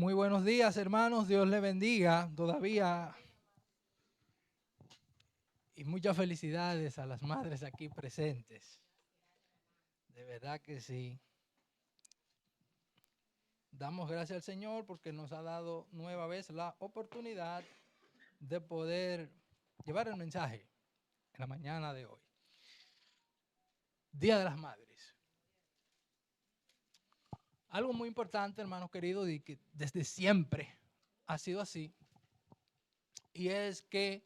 Muy buenos días, hermanos. Dios les bendiga todavía. Y muchas felicidades a las madres aquí presentes. De verdad que sí. Damos gracias al Señor porque nos ha dado nueva vez la oportunidad de poder llevar el mensaje en la mañana de hoy. Día de las Madres. Algo muy importante, hermanos queridos, y que desde siempre ha sido así. Y es que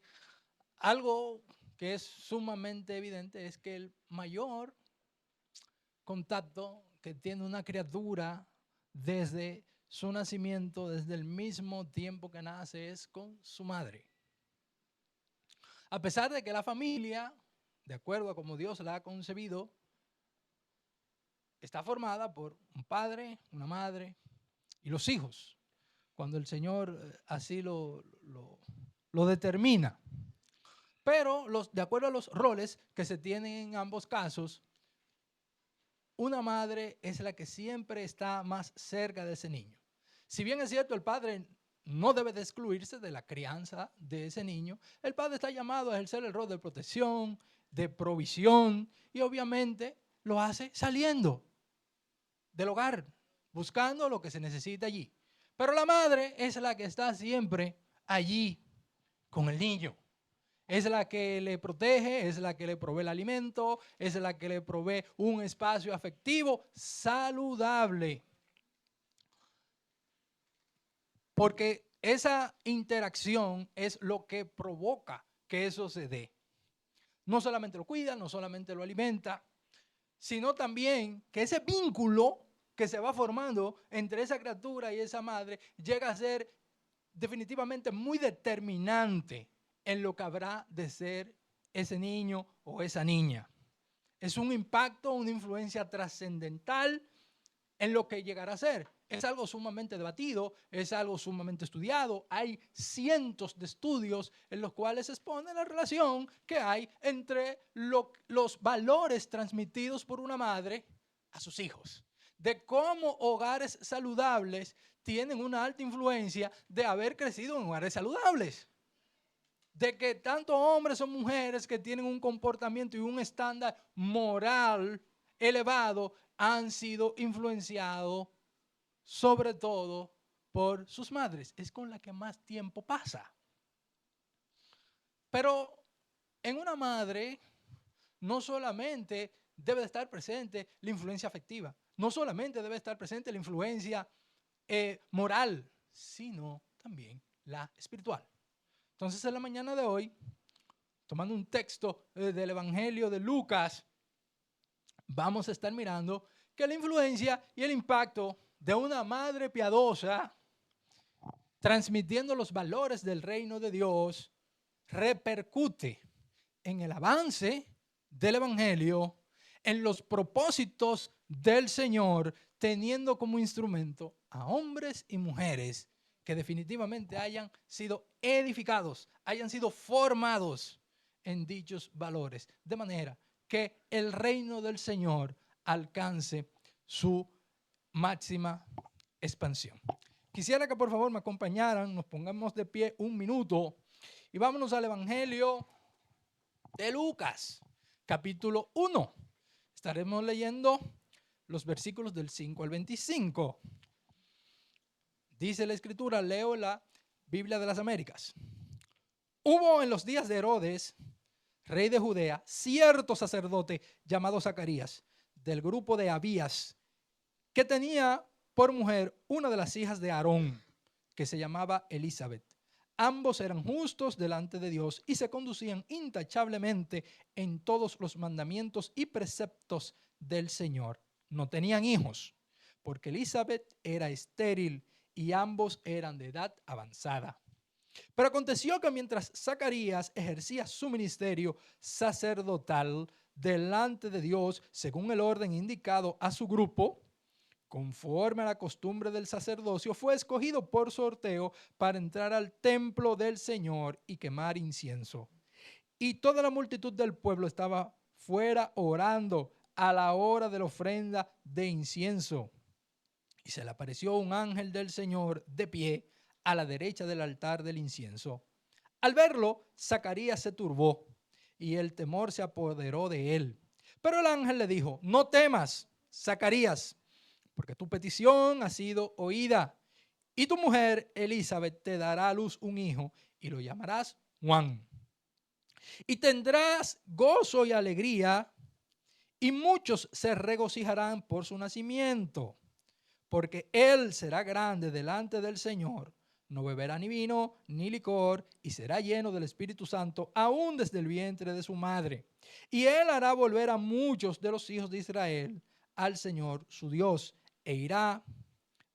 algo que es sumamente evidente es que el mayor contacto que tiene una criatura desde su nacimiento, desde el mismo tiempo que nace, es con su madre. A pesar de que la familia, de acuerdo a como Dios la ha concebido, está formada por un padre, una madre y los hijos, cuando el Señor así lo determina. Pero de acuerdo a los roles que se tienen en ambos casos, una madre es la que siempre está más cerca de ese niño. Si bien es cierto, el padre no debe de excluirse de la crianza de ese niño, el padre está llamado a ejercer el rol de protección, de provisión, y obviamente lo hace saliendo del hogar, buscando lo que se necesita allí. Pero la madre es la que está siempre allí con el niño. Es la que le protege, es la que le provee el alimento, es la que le provee un espacio afectivo saludable. Porque esa interacción es lo que provoca que eso se dé. No solamente lo cuida, no solamente lo alimenta, sino también que ese vínculo que se va formando entre esa criatura y esa madre llega a ser definitivamente muy determinante en lo que habrá de ser ese niño o esa niña. Es un impacto, una influencia trascendental en lo que llegará a ser. Es algo sumamente debatido, es algo sumamente estudiado. Hay cientos de estudios en los cuales se expone la relación que hay entre los valores transmitidos por una madre a sus hijos. De cómo hogares saludables tienen una alta influencia de haber crecido en hogares saludables. De que tanto hombres o mujeres que tienen un comportamiento y un estándar moral elevado han sido influenciados sobre todo por sus madres. Es con la que más tiempo pasa. Pero en una madre no solamente debe de estar presente la influencia afectiva, no solamente debe estar presente la influencia moral, sino también la espiritual. Entonces, en la mañana de hoy, tomando un texto del Evangelio de Lucas, vamos a estar mirando que la influencia y el impacto de una madre piadosa, transmitiendo los valores del reino de Dios, repercute en el avance del Evangelio, en los propósitos del Señor, teniendo como instrumento a hombres y mujeres que definitivamente hayan sido edificados, hayan sido formados en dichos valores, de manera que el reino del Señor alcance su máxima expansión. Quisiera que por favor me acompañaran, nos pongamos de pie un minuto y vámonos al Evangelio de Lucas, capítulo 1. Estaremos leyendo los versículos del 5 al 25. Dice la Escritura, leo la Biblia de las Américas. Hubo en los días de Herodes, rey de Judea, cierto sacerdote llamado Zacarías, del grupo de Abías, que tenía por mujer una de las hijas de Aarón, que se llamaba Elizabeth. Ambos eran justos delante de Dios y se conducían intachablemente en todos los mandamientos y preceptos del Señor. No tenían hijos, porque Elizabeth era estéril y ambos eran de edad avanzada. Pero aconteció que mientras Zacarías ejercía su ministerio sacerdotal delante de Dios, según el orden indicado a su grupo, conforme a la costumbre del sacerdocio, fue escogido por sorteo para entrar al templo del Señor y quemar incienso. Y toda la multitud del pueblo estaba fuera orando a la hora de la ofrenda de incienso. y se le apareció un ángel del Señor de pie a la derecha del altar del incienso. Al verlo, Zacarías se turbó y el temor se apoderó de él. Pero el ángel le dijo: no temas, Zacarías, porque tu petición ha sido oída, y tu mujer Elizabeth te dará a luz un hijo y lo llamarás Juan. Y tendrás gozo y alegría, y muchos se regocijarán por su nacimiento, porque él será grande delante del Señor. No beberá ni vino ni licor, y será lleno del Espíritu Santo aún desde el vientre de su madre. Y él hará volver a muchos de los hijos de Israel al Señor su Dios, e irá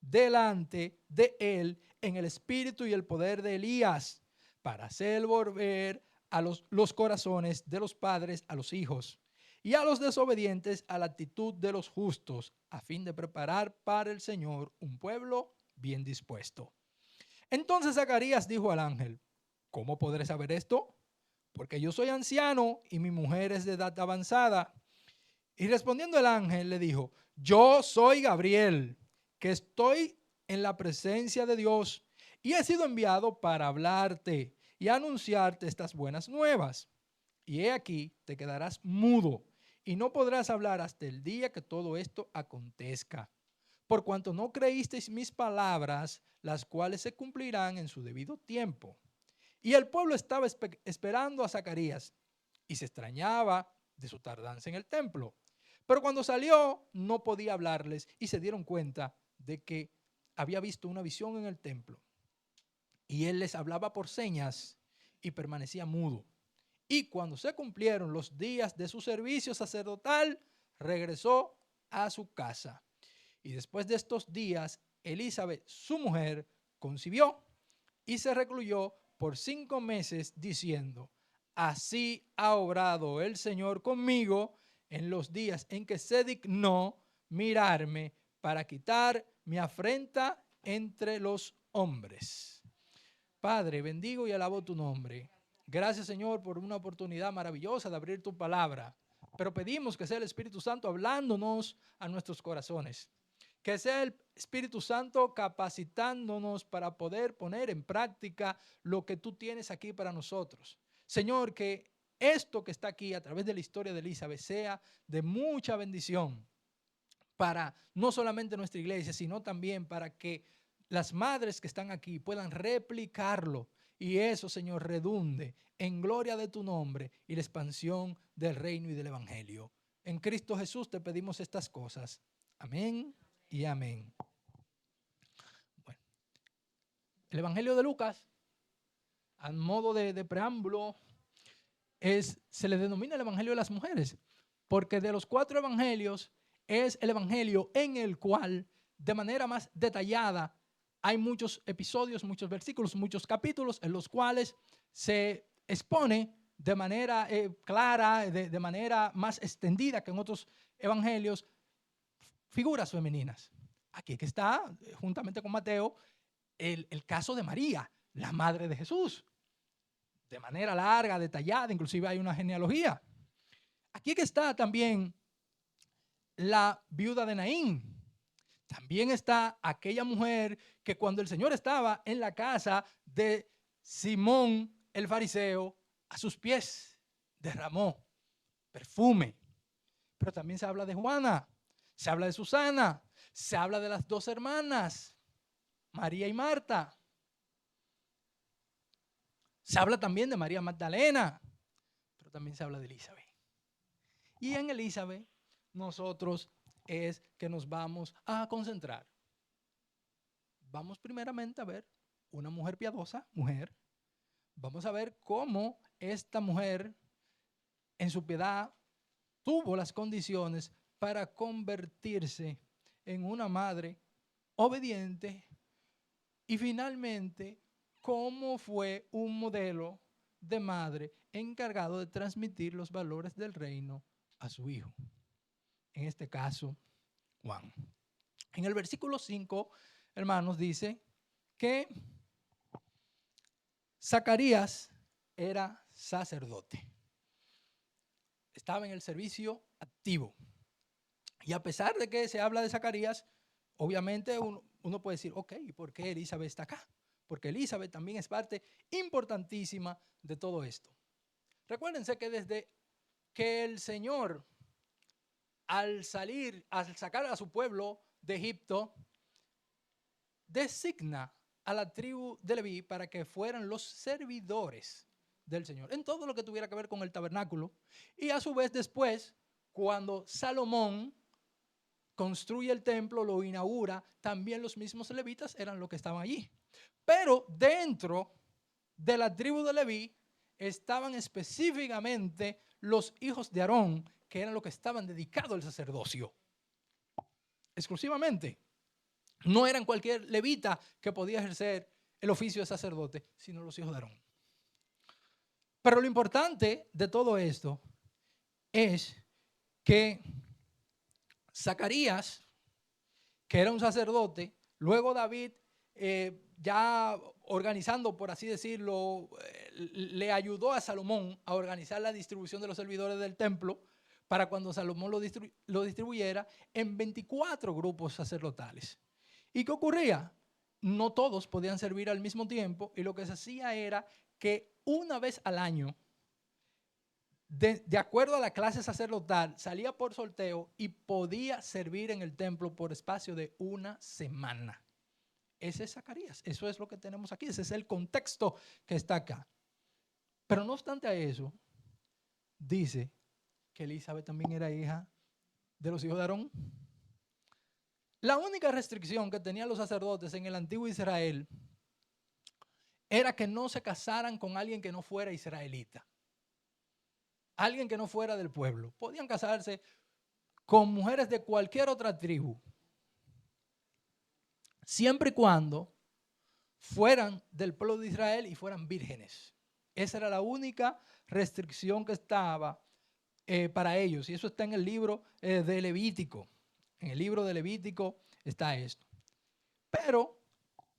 delante de él en el espíritu y el poder de Elías, para hacer volver a los corazones de los padres a los hijos, y a los desobedientes a la actitud de los justos, a fin de preparar para el Señor un pueblo bien dispuesto. Entonces Zacarías dijo al ángel: ¿cómo podré saber esto? Porque yo soy anciano y mi mujer es de edad avanzada. Y respondiendo el ángel le dijo: yo soy Gabriel, que estoy en la presencia de Dios, y he sido enviado para hablarte y anunciarte estas buenas nuevas. Y he aquí, te quedarás mudo y no podrás hablar hasta el día que todo esto acontezca, por cuanto no creísteis mis palabras, las cuales se cumplirán en su debido tiempo. Y el pueblo estaba esperando a Zacarías y se extrañaba de su tardanza en el templo. Pero cuando salió no podía hablarles, y se dieron cuenta de que había visto una visión en el templo. Y él les hablaba por señas y permanecía mudo. Y cuando se cumplieron los días de su servicio sacerdotal, regresó a su casa. Y después de estos días, Elizabeth, su mujer, concibió y se recluyó por 5 meses, diciendo: así ha obrado el Señor conmigo en los días en que se dignó mirarme para quitar mi afrenta entre los hombres. Padre, bendigo y alabo tu nombre. Gracias, Señor, por una oportunidad maravillosa de abrir tu palabra. Pero pedimos que sea el Espíritu Santo hablándonos a nuestros corazones. Que sea el Espíritu Santo capacitándonos para poder poner en práctica lo que tú tienes aquí para nosotros. Señor, que esto que está aquí a través de la historia de Elizabeth sea de mucha bendición para no solamente nuestra iglesia, sino también para que las madres que están aquí puedan replicarlo, y eso, Señor, redunde en gloria de tu nombre y la expansión del reino y del evangelio. En Cristo Jesús te pedimos estas cosas. Amén y amén. Bueno, el evangelio de Lucas, a modo de preámbulo, se le denomina el evangelio de las mujeres, porque de los 4 evangelios es el evangelio en el cual de manera más detallada hay muchos episodios, muchos versículos, muchos capítulos en los cuales se expone de manera clara, de manera más extendida que en otros evangelios, figuras femeninas. Aquí que está, juntamente con Mateo, el caso de María, la madre de Jesús, de manera larga, detallada, inclusive hay una genealogía. Aquí que está también la viuda de Naín. También está aquella mujer que cuando el Señor estaba en la casa de Simón el fariseo, a sus pies derramó perfume. Pero también se habla de Juana, se habla de Susana, se habla de las 2 hermanas, María y Marta. Se habla también de María Magdalena, pero también se habla de Elizabeth. Y en Elizabeth nosotros es que nos vamos a concentrar. Vamos primeramente a ver una mujer piadosa, Vamos a ver cómo esta mujer en su piedad tuvo las condiciones para convertirse en una madre obediente, y finalmente cómo fue un modelo de madre encargado de transmitir los valores del reino a su hijo. En este caso, Juan. En el versículo 5, hermanos, dice que Zacarías era sacerdote. Estaba en el servicio activo. Y a pesar de que se habla de Zacarías, obviamente uno puede decir, ok, ¿y por qué Elizabeth está acá? Porque Elizabeth también es parte importantísima de todo esto. Recuérdense que desde que el Señor, al sacar a su pueblo de Egipto, designa a la tribu de Leví para que fueran los servidores del Señor, en todo lo que tuviera que ver con el tabernáculo. Y a su vez después, cuando Salomón construye el templo, lo inaugura, también los mismos levitas eran los que estaban allí. Pero dentro de la tribu de Leví estaban específicamente los hijos de Aarón, que eran los que estaban dedicados al sacerdocio. Exclusivamente. No eran cualquier levita que podía ejercer el oficio de sacerdote, sino los hijos de Aarón. Pero lo importante de todo esto es que Zacarías, que era un sacerdote, luego David, ya organizando, por así decirlo, le ayudó a Salomón a organizar la distribución de los servidores del templo para cuando Salomón lo distribuyera en 24 grupos sacerdotales. ¿Y qué ocurría? No todos podían servir al mismo tiempo y lo que se hacía era que una vez al año, de acuerdo a la clase sacerdotal, salía por sorteo y podía servir en el templo por espacio de una semana. Ese es Zacarías, eso es lo que tenemos aquí, ese es el contexto que está acá. Pero no obstante a eso, dice que Elizabeth también era hija de los hijos de Aarón. La única restricción que tenían los sacerdotes en el antiguo Israel era que no se casaran con alguien que no fuera israelita, alguien que no fuera del pueblo. Podían casarse con mujeres de cualquier otra tribu, siempre y cuando fueran del pueblo de Israel y fueran vírgenes. Esa era la única restricción que estaba para ellos. Y eso está en el libro de Levítico. En el libro de Levítico está esto. Pero,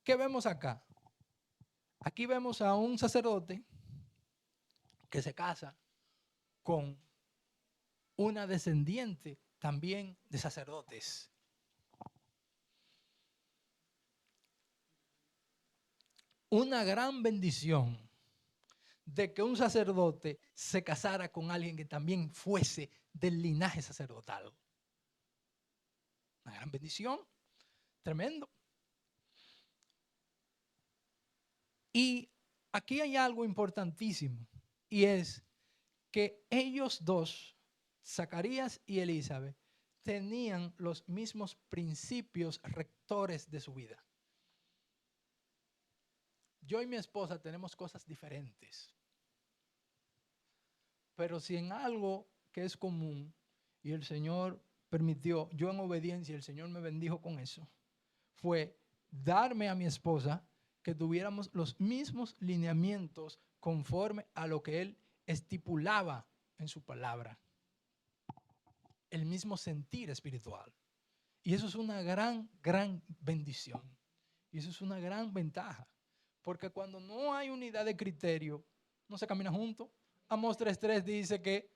¿qué vemos acá? Aquí vemos a un sacerdote que se casa con una descendiente también de sacerdotes. Una gran bendición de que un sacerdote se casara con alguien que también fuese del linaje sacerdotal. Una gran bendición, tremendo. Y aquí hay algo importantísimo, y es que ellos dos, Zacarías y Elizabeth, tenían los mismos principios rectores de su vida. Yo y mi esposa tenemos cosas diferentes, pero si en algo que es común y el Señor permitió, yo en obediencia, el Señor me bendijo con eso, fue darme a mi esposa que tuviéramos los mismos lineamientos conforme a lo que Él estipulaba en su palabra. El mismo sentir espiritual. Y eso es una gran, gran bendición. Y eso es una gran ventaja. Porque cuando no hay unidad de criterio, no se camina juntos. Amós 3:3 dice que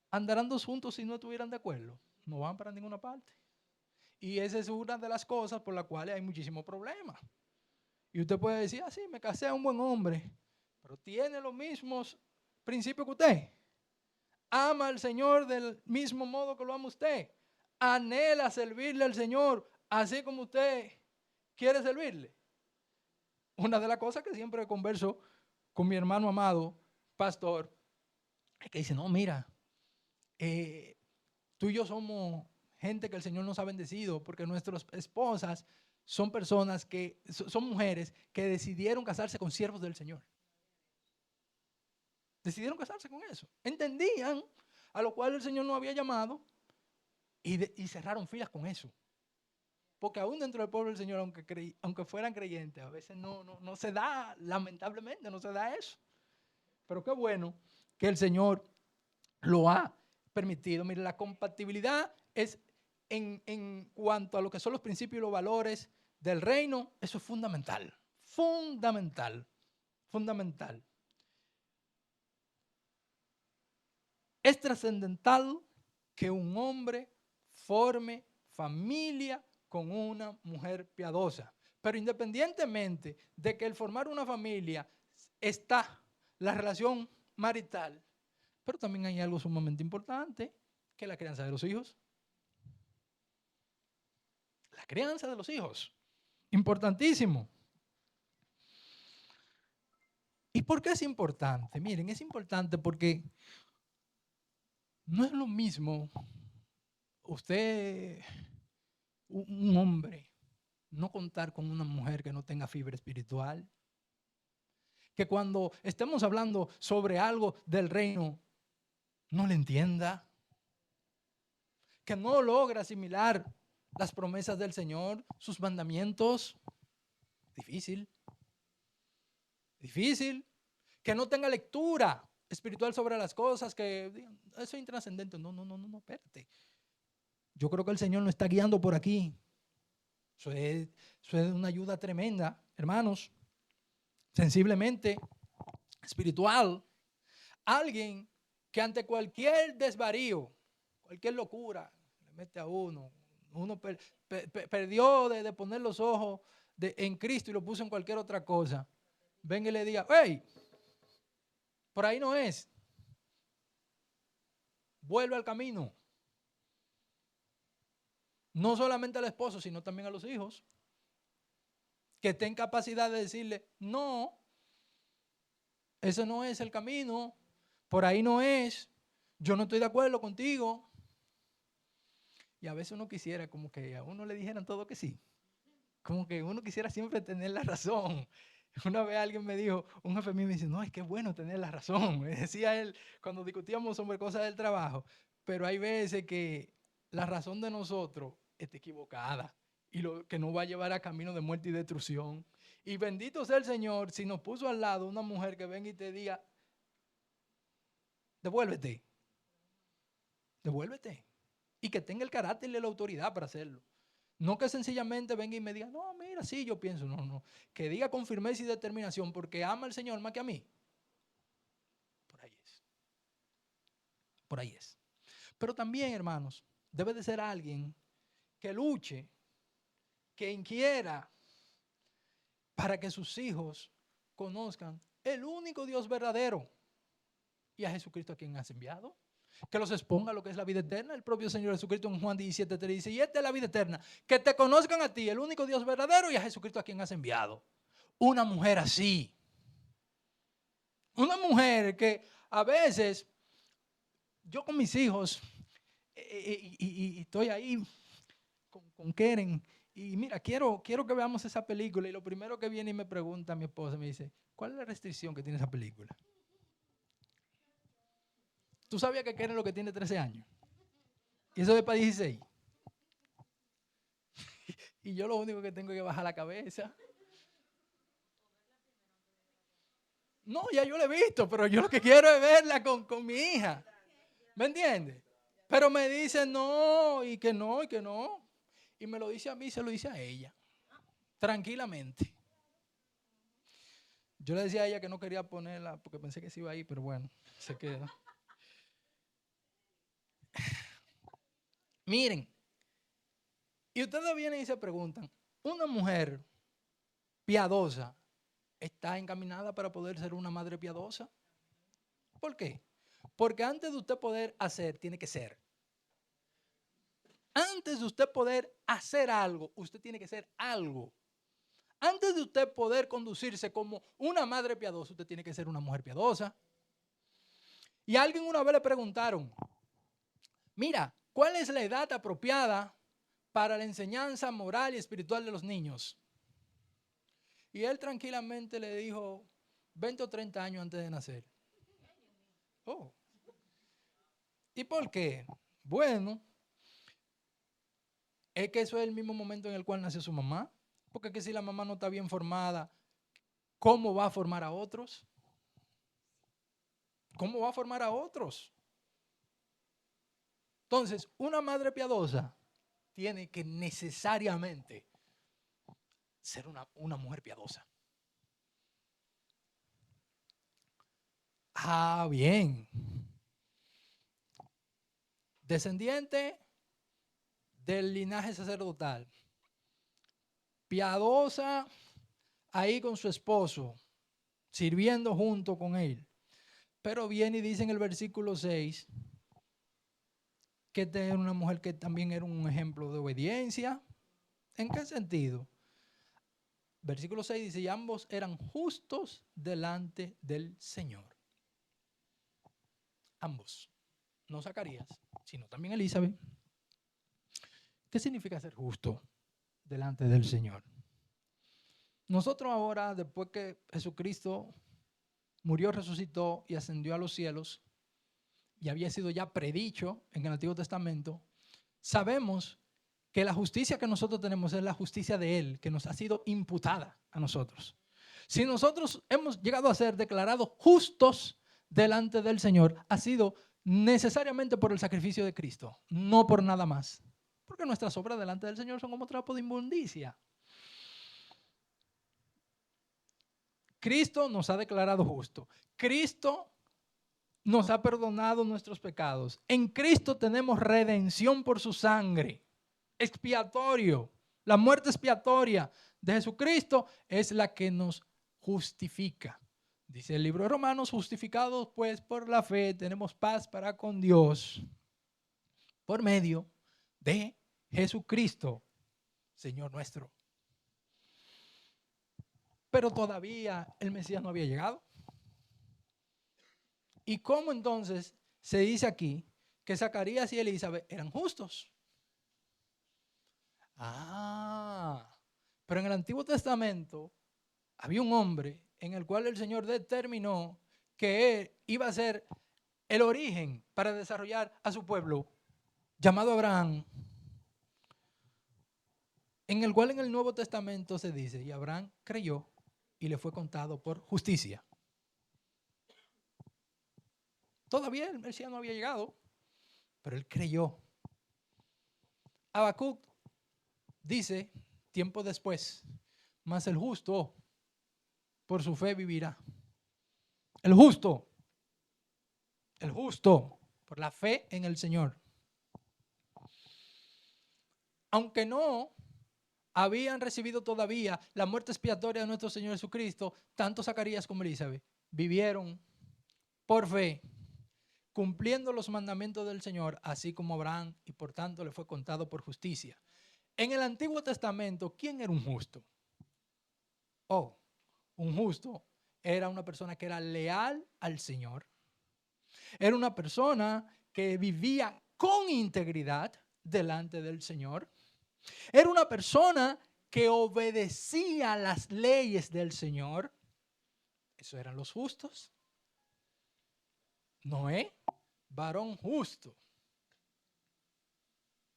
andarán dos juntos si no estuvieran de acuerdo. No van para ninguna parte. Y esa es una de las cosas por las cuales hay muchísimos problemas. Y usted puede decir, sí, me casé a un buen hombre, pero tiene los mismos principios que usted. Ama al Señor del mismo modo que lo ama usted. Anhela servirle al Señor así como usted quiere servirle. Una de las cosas que siempre converso con mi hermano amado, pastor, es que dice, no, mira, tú y yo somos gente que el Señor nos ha bendecido porque nuestras esposas son personas que, son mujeres que decidieron casarse con siervos del Señor. Decidieron casarse con eso. Entendían a lo cual el Señor nos había llamado y cerraron filas con eso. Porque aún dentro del pueblo del Señor, aunque fueran creyentes, a veces no se da, lamentablemente, no se da eso. Pero qué bueno que el Señor lo ha permitido. Mire, la compatibilidad es en cuanto a lo que son los principios y los valores del reino, eso es fundamental. Fundamental. Fundamental. Es trascendental que un hombre forme familia con una mujer piadosa. Pero independientemente de que el formar una familia está la relación marital, pero también hay algo sumamente importante, que es la crianza de los hijos. La crianza de los hijos. Importantísimo. ¿Y por qué es importante? Miren, es importante porque no es lo mismo usted, un hombre, no contar con una mujer que no tenga fibra espiritual, que cuando estemos hablando sobre algo del reino, no le entienda, que no logra asimilar las promesas del Señor, sus mandamientos. Difícil. Difícil. Que no tenga lectura espiritual sobre las cosas, que eso es intrascendente. No, espérate. Yo creo que el Señor nos está guiando por aquí. Eso es una ayuda tremenda, hermanos. Sensiblemente, espiritual. Alguien que ante cualquier desvarío, cualquier locura, le mete a uno perdió de poner los ojos en Cristo y lo puso en cualquier otra cosa. Venga y le diga, hey, por ahí no es. Vuelve al camino. No solamente al esposo, sino también a los hijos. Que tengan capacidad de decirle, no, ese no es el camino, por ahí no es, yo no estoy de acuerdo contigo. Y a veces uno quisiera como que a uno le dijeran todo que sí. Como que uno quisiera siempre tener la razón. Una vez alguien me dijo, un jefe mío me dice, no, es que es bueno tener la razón. Me decía él cuando discutíamos sobre cosas del trabajo. Pero hay veces que la razón de nosotros está equivocada y lo que nos va a llevar a camino de muerte y destrucción. Y bendito sea el Señor si nos puso al lado una mujer que venga y te diga, devuélvete. Devuélvete. Y que tenga el carácter y la autoridad para hacerlo. No que sencillamente venga y me diga, no, mira, sí, yo pienso, no. Que diga con firmeza y determinación porque ama al Señor más que a mí. Por ahí es. Por ahí es. Pero también, hermanos, debe de ser alguien que luche, que inquiera para que sus hijos conozcan el único Dios verdadero y a Jesucristo a quien has enviado. Que los exponga a lo que es la vida eterna. El propio Señor Jesucristo en Juan 17 te dice, y esta es la vida eterna, que te conozcan a ti, el único Dios verdadero, y a Jesucristo a quien has enviado. Una mujer así. Una mujer que a veces, yo con mis hijos, y estoy ahí con Keren, y mira, quiero que veamos esa película, y lo primero que viene y me pregunta mi esposa, me dice, ¿cuál es la restricción que tiene esa película? ¿Tú sabías que Keren lo que tiene 13 años? Y eso es para 16. Y yo lo único que tengo es que bajar la cabeza. No, ya yo la he visto, pero yo lo que quiero es verla con mi hija. ¿Me entiendes? Pero me dice no, y que no, y que no. Y me lo dice a mí, se lo dice a ella. Tranquilamente. Yo le decía a ella que no quería ponerla porque pensé que se iba ahí, pero bueno, se queda. Miren, y ustedes vienen y se preguntan, ¿una mujer piadosa está encaminada para poder ser una madre piadosa? ¿Por qué? Porque antes de usted poder hacer, tiene que ser. Antes de usted poder hacer algo, usted tiene que ser algo. Antes de usted poder conducirse como una madre piadosa, usted tiene que ser una mujer piadosa. Y a alguien una vez le preguntaron, mira, ¿cuál es la edad apropiada para la enseñanza moral y espiritual de los niños? Y él tranquilamente le dijo, 20 o 30 años antes de nacer. Oh. ¿Y por qué? Bueno, es que eso es el mismo momento en el cual nació su mamá. Porque es que si la mamá no está bien formada, ¿cómo va a formar a otros? ¿Cómo va a formar a otros? Entonces, una madre piadosa tiene que necesariamente ser una mujer piadosa. Ah, bien. Descendiente del linaje sacerdotal. piadosa, ahí con su esposo, sirviendo junto con él. Pero viene y dice en el versículo 6 que era una mujer que también era un ejemplo de obediencia. ¿En qué sentido? Versículo 6 dice, y ambos eran justos delante del Señor. Ambos, no Zacarías, sino también Elizabeth. ¿Qué significa ser justo delante del Señor? Nosotros ahora, después que Jesucristo murió, resucitó y ascendió a los cielos, y había sido ya predicho en el Antiguo Testamento, sabemos que la justicia que nosotros tenemos es la justicia de Él, que nos ha sido imputada a nosotros. Si nosotros hemos llegado a ser declarados justos delante del Señor, ha sido necesariamente por el sacrificio de Cristo, no por nada más. Porque nuestras obras delante del Señor son como trapo de inmundicia. Cristo nos ha declarado justos. Cristo nos ha perdonado nuestros pecados. En Cristo tenemos redención por su sangre. Expiatorio. La muerte expiatoria de Jesucristo es la que nos justifica. Dice el libro de Romanos, justificados pues por la fe, tenemos paz para con Dios por medio de Jesucristo, Señor nuestro. Pero todavía el Mesías no había llegado. ¿Y cómo entonces se dice aquí que Zacarías y Elizabeth eran justos? Pero en el Antiguo Testamento había un hombre en el cual el Señor determinó que él iba a ser el origen para desarrollar a su pueblo, llamado Abraham, en el cual en el Nuevo Testamento se dice, y Abraham creyó y le fue contado por justicia. Todavía el Mesías no había llegado, pero él creyó. Habacuc dice, tiempo después, mas el justo por su fe vivirá. El justo, por la fe en el Señor. Aunque no habían recibido todavía la muerte expiatoria de nuestro Señor Jesucristo, tanto Zacarías como Elizabeth vivieron por fe, cumpliendo los mandamientos del Señor, así como Abraham, y por tanto le fue contado por justicia. En el Antiguo Testamento, ¿quién era un justo? Un justo era una persona que era leal al Señor. Era una persona que vivía con integridad delante del Señor. Era una persona que obedecía las leyes del Señor. Esos eran los justos. Noé, varón justo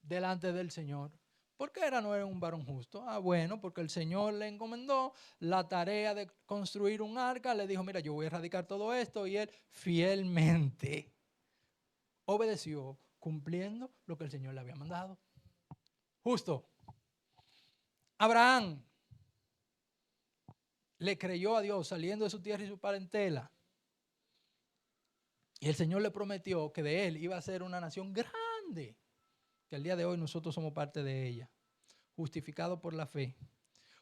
delante del Señor. ¿Por qué no era un varón justo? Bueno, porque el Señor le encomendó la tarea de construir un arca. Le dijo, mira, yo voy a erradicar todo esto. Y él fielmente obedeció, cumpliendo lo que el Señor le había mandado. Justo. Abraham le creyó a Dios saliendo de su tierra y su parentela. Y el Señor le prometió que de él iba a ser una nación grande, que al día de hoy nosotros somos parte de ella, justificado por la fe.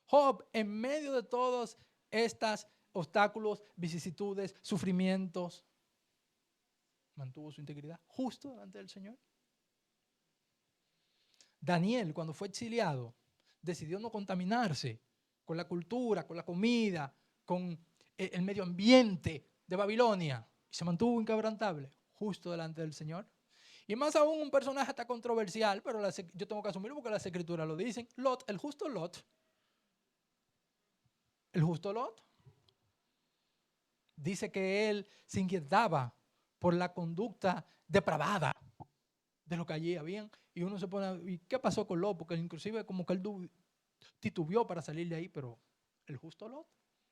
Job, en medio de todos estos obstáculos, vicisitudes, sufrimientos, mantuvo su integridad justo delante del Señor. Daniel, cuando fue exiliado, decidió no contaminarse con la cultura, con la comida, con el medio ambiente de Babilonia. Y se mantuvo inquebrantable, justo delante del Señor. Y más aún un personaje hasta controversial, pero yo tengo que asumirlo porque las escrituras lo dicen. Lot, el justo Lot. El justo Lot. Dice que él se inquietaba por la conducta depravada de lo que allí habían. Y uno se pone, ¿y qué pasó con Lot? Porque inclusive como que él titubeó para salir de ahí, pero el justo Lot.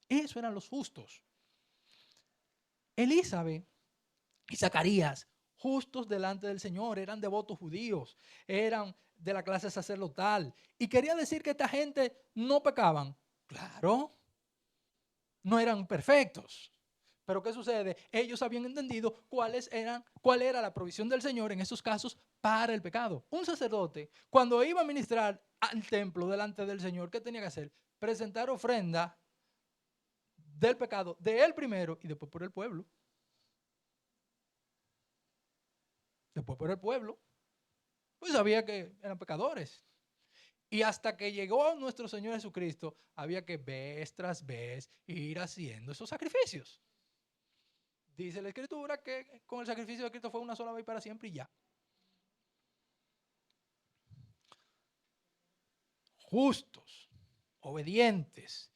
Esos eran los justos. Elizabeth y Zacarías, justos delante del Señor, eran devotos judíos, eran de la clase sacerdotal. Y quería decir que esta gente no pecaban. Claro, no eran perfectos, Pero ¿qué sucede? Ellos habían entendido cuál era la provisión del Señor en esos casos para el pecado. Un sacerdote, cuando iba a ministrar al templo delante del Señor, ¿qué tenía que hacer? Presentar ofrenda del pecado de él primero y después por el pueblo. Después por el pueblo. Pues sabía que eran pecadores. Y hasta que llegó nuestro Señor Jesucristo, había que vez tras vez ir haciendo esos sacrificios. Dice la Escritura que con el sacrificio de Cristo fue una sola vez para siempre y ya. Justos, obedientes.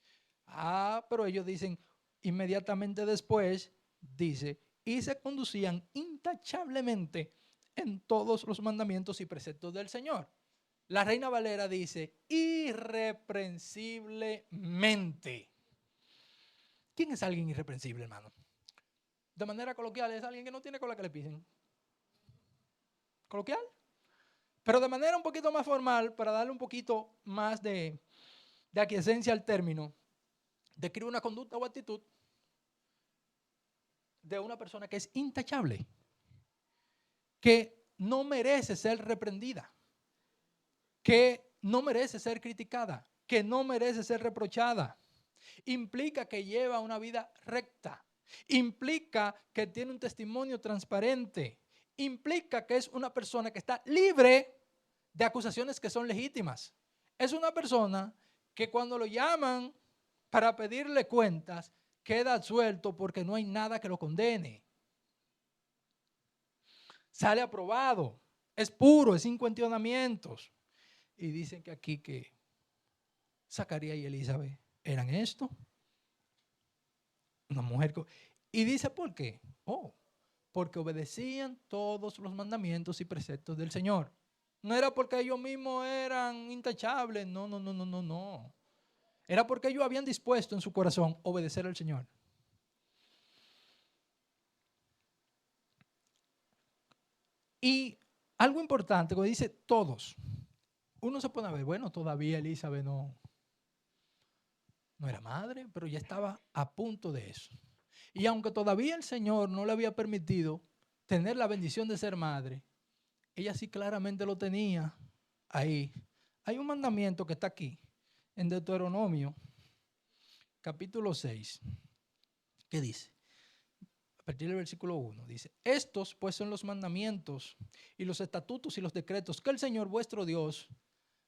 Pero ellos dicen inmediatamente después, dice, y se conducían intachablemente en todos los mandamientos y preceptos del Señor. La Reina Valera dice, irreprensiblemente. ¿Quién es alguien irreprensible, hermano? De manera coloquial, es alguien que no tiene cola que le pisen. ¿Coloquial? Pero de manera un poquito más formal, para darle un poquito más de aquiescencia al término, describe una conducta o actitud de una persona que es intachable, que no merece ser reprendida, que no merece ser criticada, que no merece ser reprochada. Implica que lleva una vida recta, implica que tiene un testimonio transparente, implica que es una persona que está libre de acusaciones que son legítimas. Es una persona que cuando lo llaman para pedirle cuentas, queda suelto porque no hay nada que lo condene. Sale aprobado, es puro, es sin cuestionamientos. Y dicen que aquí que Zacarías y Elizabeth eran esto. Una mujer. Y dice, ¿por qué? Porque obedecían todos los mandamientos y preceptos del Señor. No era porque ellos mismos eran intachables, no. Era porque ellos habían dispuesto en su corazón obedecer al Señor. Y algo importante, cuando dice todos, uno se pone a ver, bueno, todavía Elizabeth no era madre, pero ya estaba a punto de eso. Y aunque todavía el Señor no le había permitido tener la bendición de ser madre, ella sí claramente lo tenía ahí. Hay un mandamiento que está aquí, en Deuteronomio, capítulo 6, que dice, a partir del versículo 1, dice, estos pues son los mandamientos y los estatutos y los decretos que el Señor vuestro Dios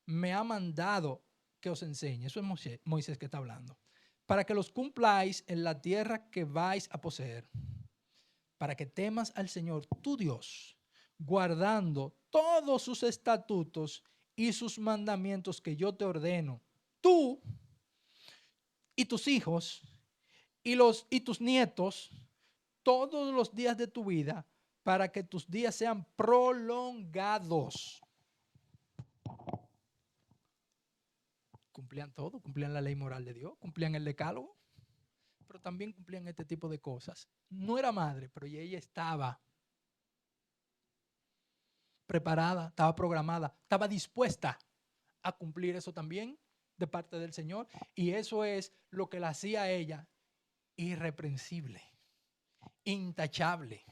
me ha mandado que os enseñe. Eso es Moisés que está hablando. Para que los cumpláis en la tierra que vais a poseer. Para que temas al Señor tu Dios, guardando todos sus estatutos y sus mandamientos que yo te ordeno, tú y tus hijos y tus nietos, todos los días de tu vida, para que tus días sean prolongados. Cumplían todo, cumplían la ley moral de Dios, cumplían el decálogo, pero también cumplían este tipo de cosas. No era madre, pero ella estaba preparada, estaba programada, estaba dispuesta a cumplir eso también de parte del Señor. Y eso es lo que la hacía a ella irreprensible, intachable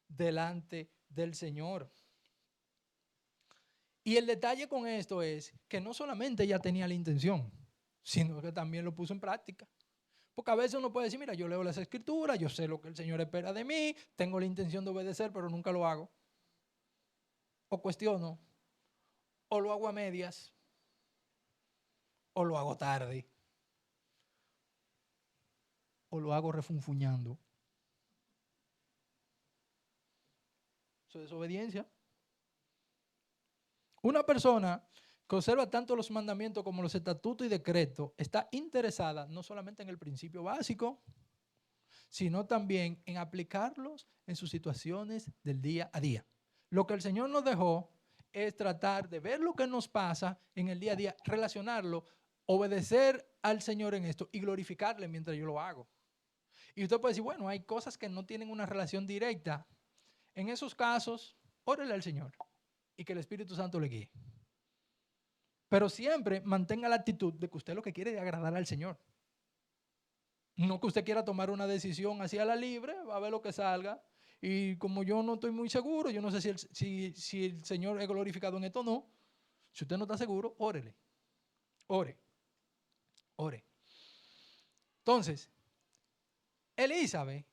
delante del Señor. Y el detalle con esto es que no solamente ella tenía la intención, sino que también lo puso en práctica. Porque a veces uno puede decir, mira, yo leo las escrituras, yo sé lo que el Señor espera de mí, tengo la intención de obedecer, pero nunca lo hago. O cuestiono, o lo hago a medias, o lo hago tarde, o lo hago refunfuñando. Eso es desobediencia. Una persona que observa tanto los mandamientos como los estatutos y decretos está interesada no solamente en el principio básico, sino también en aplicarlos en sus situaciones del día a día. Lo que el Señor nos dejó es tratar de ver lo que nos pasa en el día a día, relacionarlo, obedecer al Señor en esto y glorificarle mientras yo lo hago. Y usted puede decir, bueno, hay cosas que no tienen una relación directa. En esos casos, órele al Señor y que el Espíritu Santo le guíe. Pero siempre mantenga la actitud de que usted lo que quiere es agradar al Señor. No que usted quiera tomar una decisión así a la libre, va a ver lo que salga. Y como yo no estoy muy seguro, yo no sé si el Señor es glorificado en esto o no. Si usted no está seguro, órele. Ore. Ore. Entonces, Elizabeth,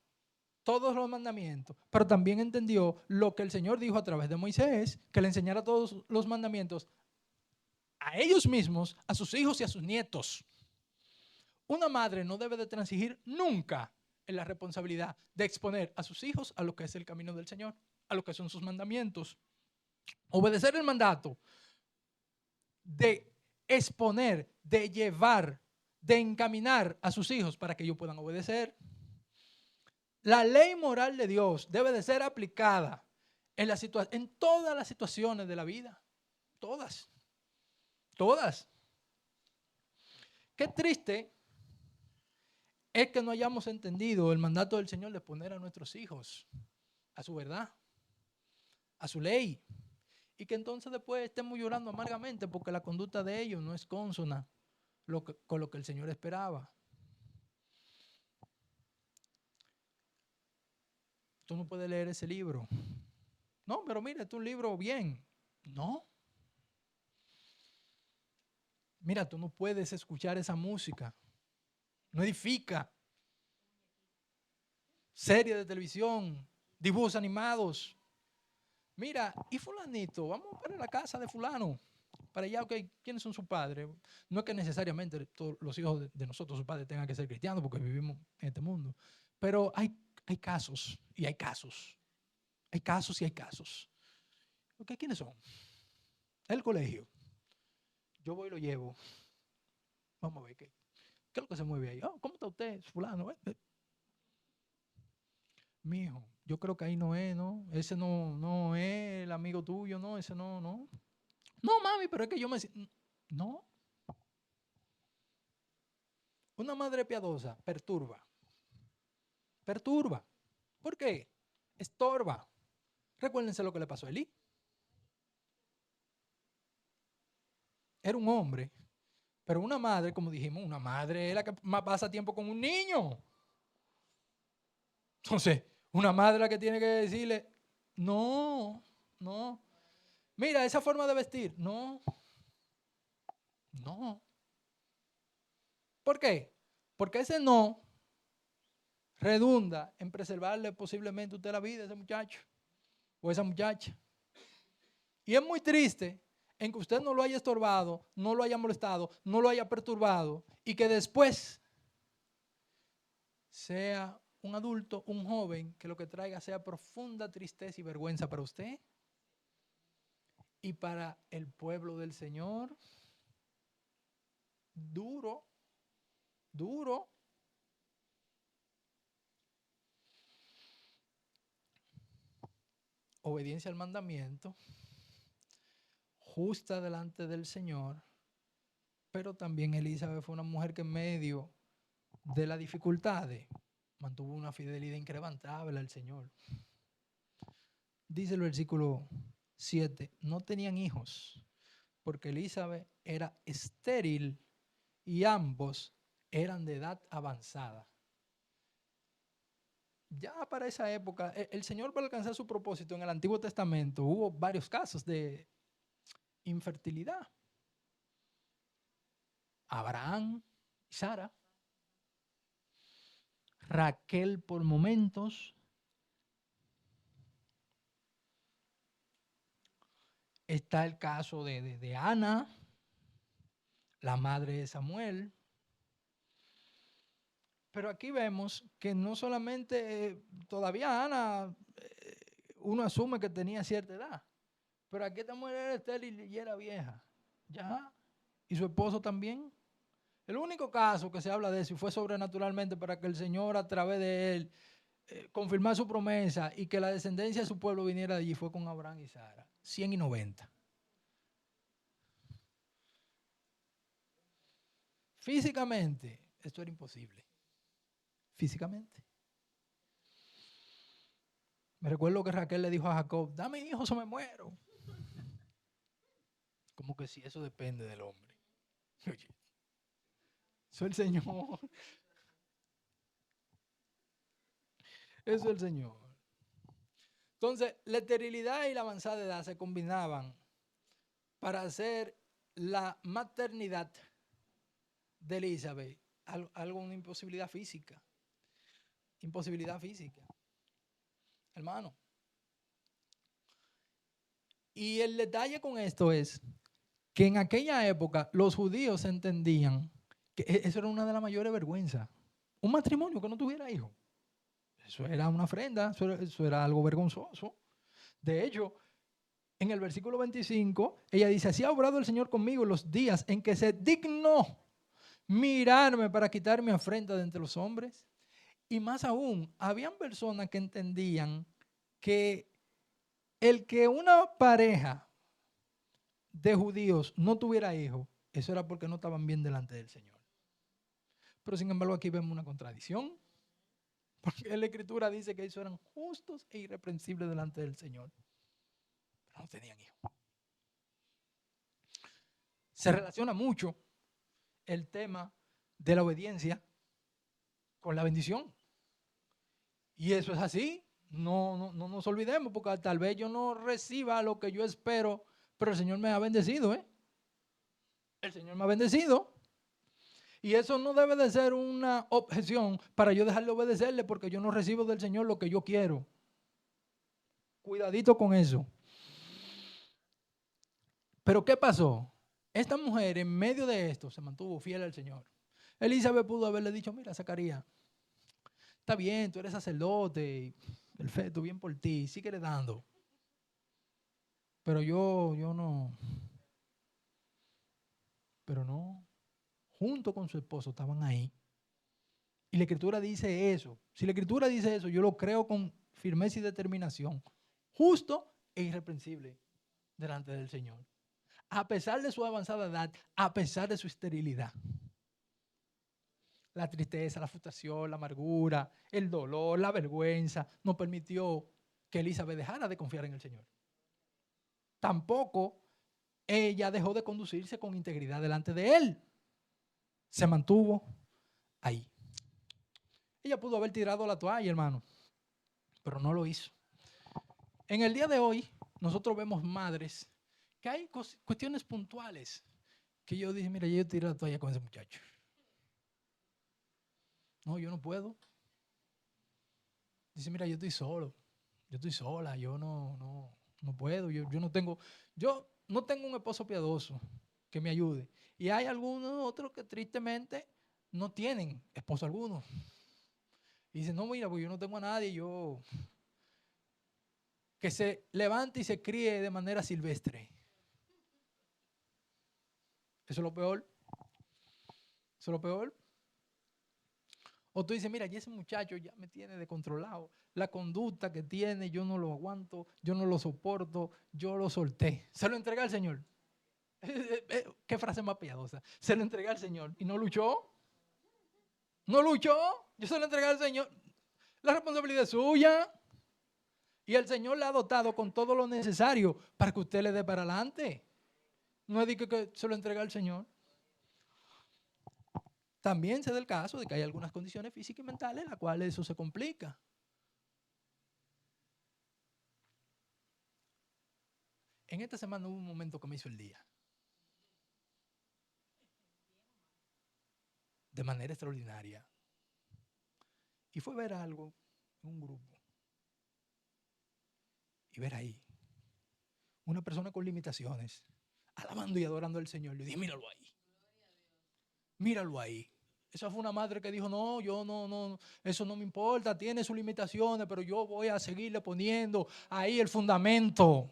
todos los mandamientos, pero también entendió lo que el Señor dijo a través de Moisés, que le enseñara todos los mandamientos a ellos mismos, a sus hijos y a sus nietos. Una madre no debe de transigir nunca en la responsabilidad de exponer a sus hijos a lo que es el camino del Señor, a lo que son sus mandamientos. Obedecer el mandato de exponer, de llevar, de encaminar a sus hijos para que ellos puedan obedecer. La ley moral de Dios debe de ser aplicada en todas las situaciones de la vida. Todas. Todas. Qué triste es que no hayamos entendido el mandato del Señor de poner a nuestros hijos a su verdad, a su ley, y que entonces después estemos llorando amargamente porque la conducta de ellos no es consona con lo que el Señor esperaba. Tú no puedes leer ese libro. No, pero mira, es un libro bien. No. Mira, tú no puedes escuchar esa música. No edifica. Series de televisión, dibujos animados. Mira, y fulanito, vamos para la casa de fulano. Para allá, ok, ¿quiénes son sus padres? No es que necesariamente todos los hijos de nosotros, sus padres, tengan que ser cristianos porque vivimos en este mundo. Pero hay casos y hay casos. Hay casos y hay casos. Ok, ¿quiénes son? El colegio. Yo voy y lo llevo. Vamos a ver qué es lo que se mueve ahí. Oh, ¿cómo está usted, fulano? Mi hijo, yo creo que ahí no es, ¿no? Ese no es el amigo tuyo, ¿no? Ese no. No, mami, pero es que yo me... No. Una madre piadosa perturba. Perturba. ¿Por qué? Estorba. Recuérdense lo que le pasó a Elí. Era un hombre, pero una madre, como dijimos, una madre es la que más pasa tiempo con un niño. Entonces, una madre la que tiene que decirle, no. Mira, esa forma de vestir, no. ¿Por qué? Porque ese no redunda en preservarle posiblemente usted la vida a ese muchacho o esa muchacha. Y es muy triste en que usted no lo haya estorbado, no lo haya molestado, no lo haya perturbado y que después sea un adulto, un joven, que lo que traiga sea profunda tristeza y vergüenza para usted y para el pueblo del Señor. Duro. Obediencia al mandamiento, justa delante del Señor, pero también Elizabeth fue una mujer que en medio de las dificultades mantuvo una fidelidad incrementable al Señor. Dice el versículo 7, no tenían hijos, porque Elizabeth era estéril y ambos eran de edad avanzada. Ya para esa época, el Señor, para alcanzar su propósito en el Antiguo Testamento, hubo varios casos de infertilidad. Abraham y Sara, Raquel por momentos, está el caso de Ana, la madre de Samuel. Pero aquí vemos que no solamente, todavía Ana, uno asume que tenía cierta edad, pero aquí esta mujer era estéril y era vieja. Ya, y su esposo también. El único caso que se habla de eso y fue sobrenaturalmente para que el Señor a través de él confirmara su promesa y que la descendencia de su pueblo viniera de allí fue con Abraham y Sara. 100 y 90. Físicamente, esto era imposible. Físicamente. Me recuerdo que Raquel le dijo a Jacob, dame hijos o me muero. Como que si eso depende del hombre. Oye, soy el Señor. Eso es el Señor. Entonces, la esterilidad y la avanzada edad se combinaban para hacer la maternidad de Elizabeth algo, una imposibilidad física. Imposibilidad física. Hermano. Y el detalle con esto es que en aquella época los judíos entendían que eso era una de las mayores vergüenzas. Un matrimonio que no tuviera hijos. Eso era una ofrenda, eso era algo vergonzoso. De hecho, en el versículo 25, ella dice, así ha obrado el Señor conmigo los días en que se dignó mirarme para quitar mi afrenta de entre los hombres. Y más aún, habían personas que entendían que el que una pareja de judíos no tuviera hijos, eso era porque no estaban bien delante del Señor. Pero sin embargo aquí vemos una contradicción, porque la Escritura dice que ellos eran justos e irreprensibles delante del Señor, pero no tenían hijos. Se relaciona mucho el tema de la obediencia con la bendición. Y eso es así. No nos olvidemos, porque tal vez yo no reciba lo que yo espero, pero el Señor me ha bendecido, ¿eh? El Señor me ha bendecido. Y eso no debe de ser una objeción para yo dejar de obedecerle porque yo no recibo del Señor lo que yo quiero. Cuidadito con eso. Pero ¿qué pasó? Esta mujer en medio de esto se mantuvo fiel al Señor. Elizabeth pudo haberle dicho, mira, Zacarías, está bien, tú eres sacerdote, perfecto, bien por ti, sigue dando. Pero yo no. Pero no. Junto con su esposo estaban ahí. Y la Escritura dice eso. Si la Escritura dice eso, yo lo creo con firmeza y determinación. Justo e irreprensible delante del Señor. A pesar de su avanzada edad, a pesar de su esterilidad. La tristeza, la frustración, la amargura, el dolor, la vergüenza, no permitió que Elizabeth dejara de confiar en el Señor. Tampoco ella dejó de conducirse con integridad delante de él. Se mantuvo ahí. Ella pudo haber tirado la toalla, hermano, pero no lo hizo. En el día de hoy, nosotros vemos madres que hay cuestiones puntuales que yo dije, mira, yo tiré la toalla con ese muchacho. No, yo no puedo. Dice, mira, yo estoy solo, yo estoy sola, yo no puedo, yo no tengo un esposo piadoso que me ayude. Y hay algunos otros que tristemente no tienen esposo alguno. Y dice, no, mira, pues yo no tengo a nadie, que se levante y se críe de manera silvestre. Eso es lo peor. Eso es lo peor. O tú dices, mira, y ese muchacho ya me tiene descontrolado. La conducta que tiene, yo no lo aguanto, yo no lo soporto, yo lo solté. Se lo entregué al Señor. Qué frase más piadosa. Se lo entregué al Señor. ¿Y no luchó? ¿No luchó? Yo se lo entregué al Señor. La responsabilidad es suya. Y el Señor le ha dotado con todo lo necesario para que usted le dé para adelante. No es de que se lo entregue al Señor. También se da el caso de que hay algunas condiciones físicas y mentales en las cuales eso se complica. En esta semana hubo un momento que me hizo el día. De manera extraordinaria. Y fue ver algo en un grupo. Y ver ahí una persona con limitaciones, alabando y adorando al Señor. Le dije, míralo ahí. Míralo ahí. Esa fue una madre que dijo, no, yo no, eso no me importa, tiene sus limitaciones, pero yo voy a seguirle poniendo ahí el fundamento.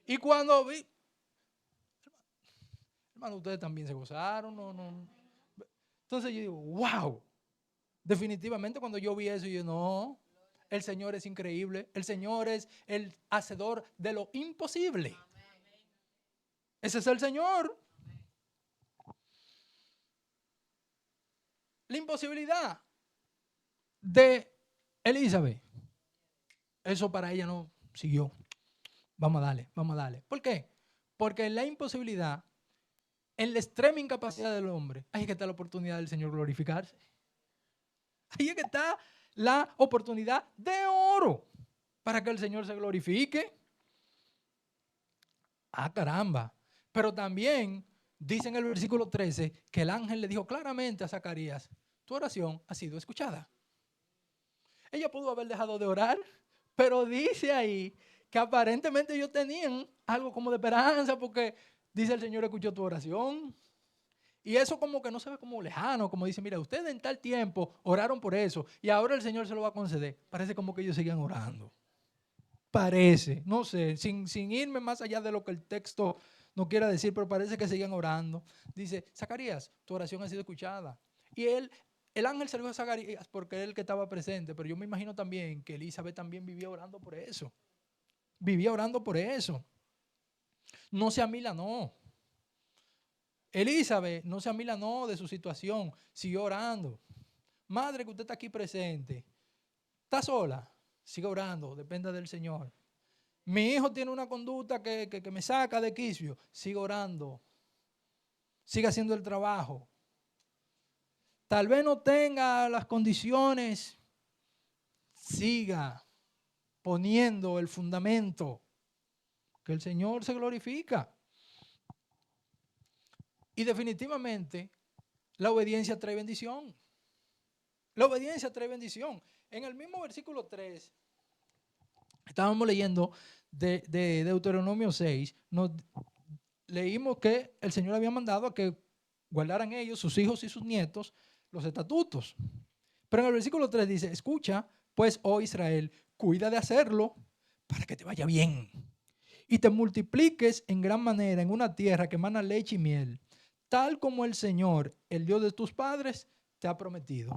Y cuando vi, hermano, ustedes también se gozaron, no. Entonces yo digo, wow, definitivamente cuando yo vi eso, yo no, el Señor es increíble, el Señor es el hacedor de lo imposible. Ese es el Señor. La imposibilidad de Elizabeth, eso para ella no siguió. Vamos a darle. ¿Por qué? Porque en la imposibilidad, en la extrema incapacidad del hombre, ahí es que está la oportunidad del Señor glorificarse. Ahí es que está la oportunidad de oro para que el Señor se glorifique. Ah, caramba. Pero también dice en el versículo 13 que el ángel le dijo claramente a Zacarías, tu oración ha sido escuchada. Ella pudo haber dejado de orar, pero dice ahí que aparentemente ellos tenían algo como de esperanza porque dice el Señor escuchó tu oración. Y eso como que no se ve como lejano, como dice, mira, ustedes en tal tiempo oraron por eso y ahora el Señor se lo va a conceder. Parece como que ellos seguían orando. Parece, no sé, sin irme más allá de lo que el texto no quiera decir, pero parece que seguían orando. Dice, Zacarías, tu oración ha sido escuchada. Y el ángel se lo dijo a Zacarías porque era el que estaba presente, pero yo me imagino también que Elizabeth también vivía orando por eso. Vivía orando por eso. No se amilanó. Elizabeth no se amilanó de su situación, siguió orando. Madre, que usted está aquí presente, ¿está sola? Siga orando, dependa del Señor. Mi hijo tiene una conducta que me saca de quicio, siga orando. Siga haciendo el trabajo. Tal vez no tenga las condiciones, siga poniendo el fundamento, que el Señor se glorifica. Y definitivamente la obediencia trae bendición. La obediencia trae bendición. En el mismo versículo 3, estábamos leyendo de Deuteronomio 6, leímos que el Señor había mandado a que guardaran ellos, sus hijos y sus nietos, los estatutos. Pero en el versículo 3 dice, escucha, pues, oh Israel, cuida de hacerlo para que te vaya bien y te multipliques en gran manera en una tierra que emana leche y miel, tal como el Señor, el Dios de tus padres, te ha prometido.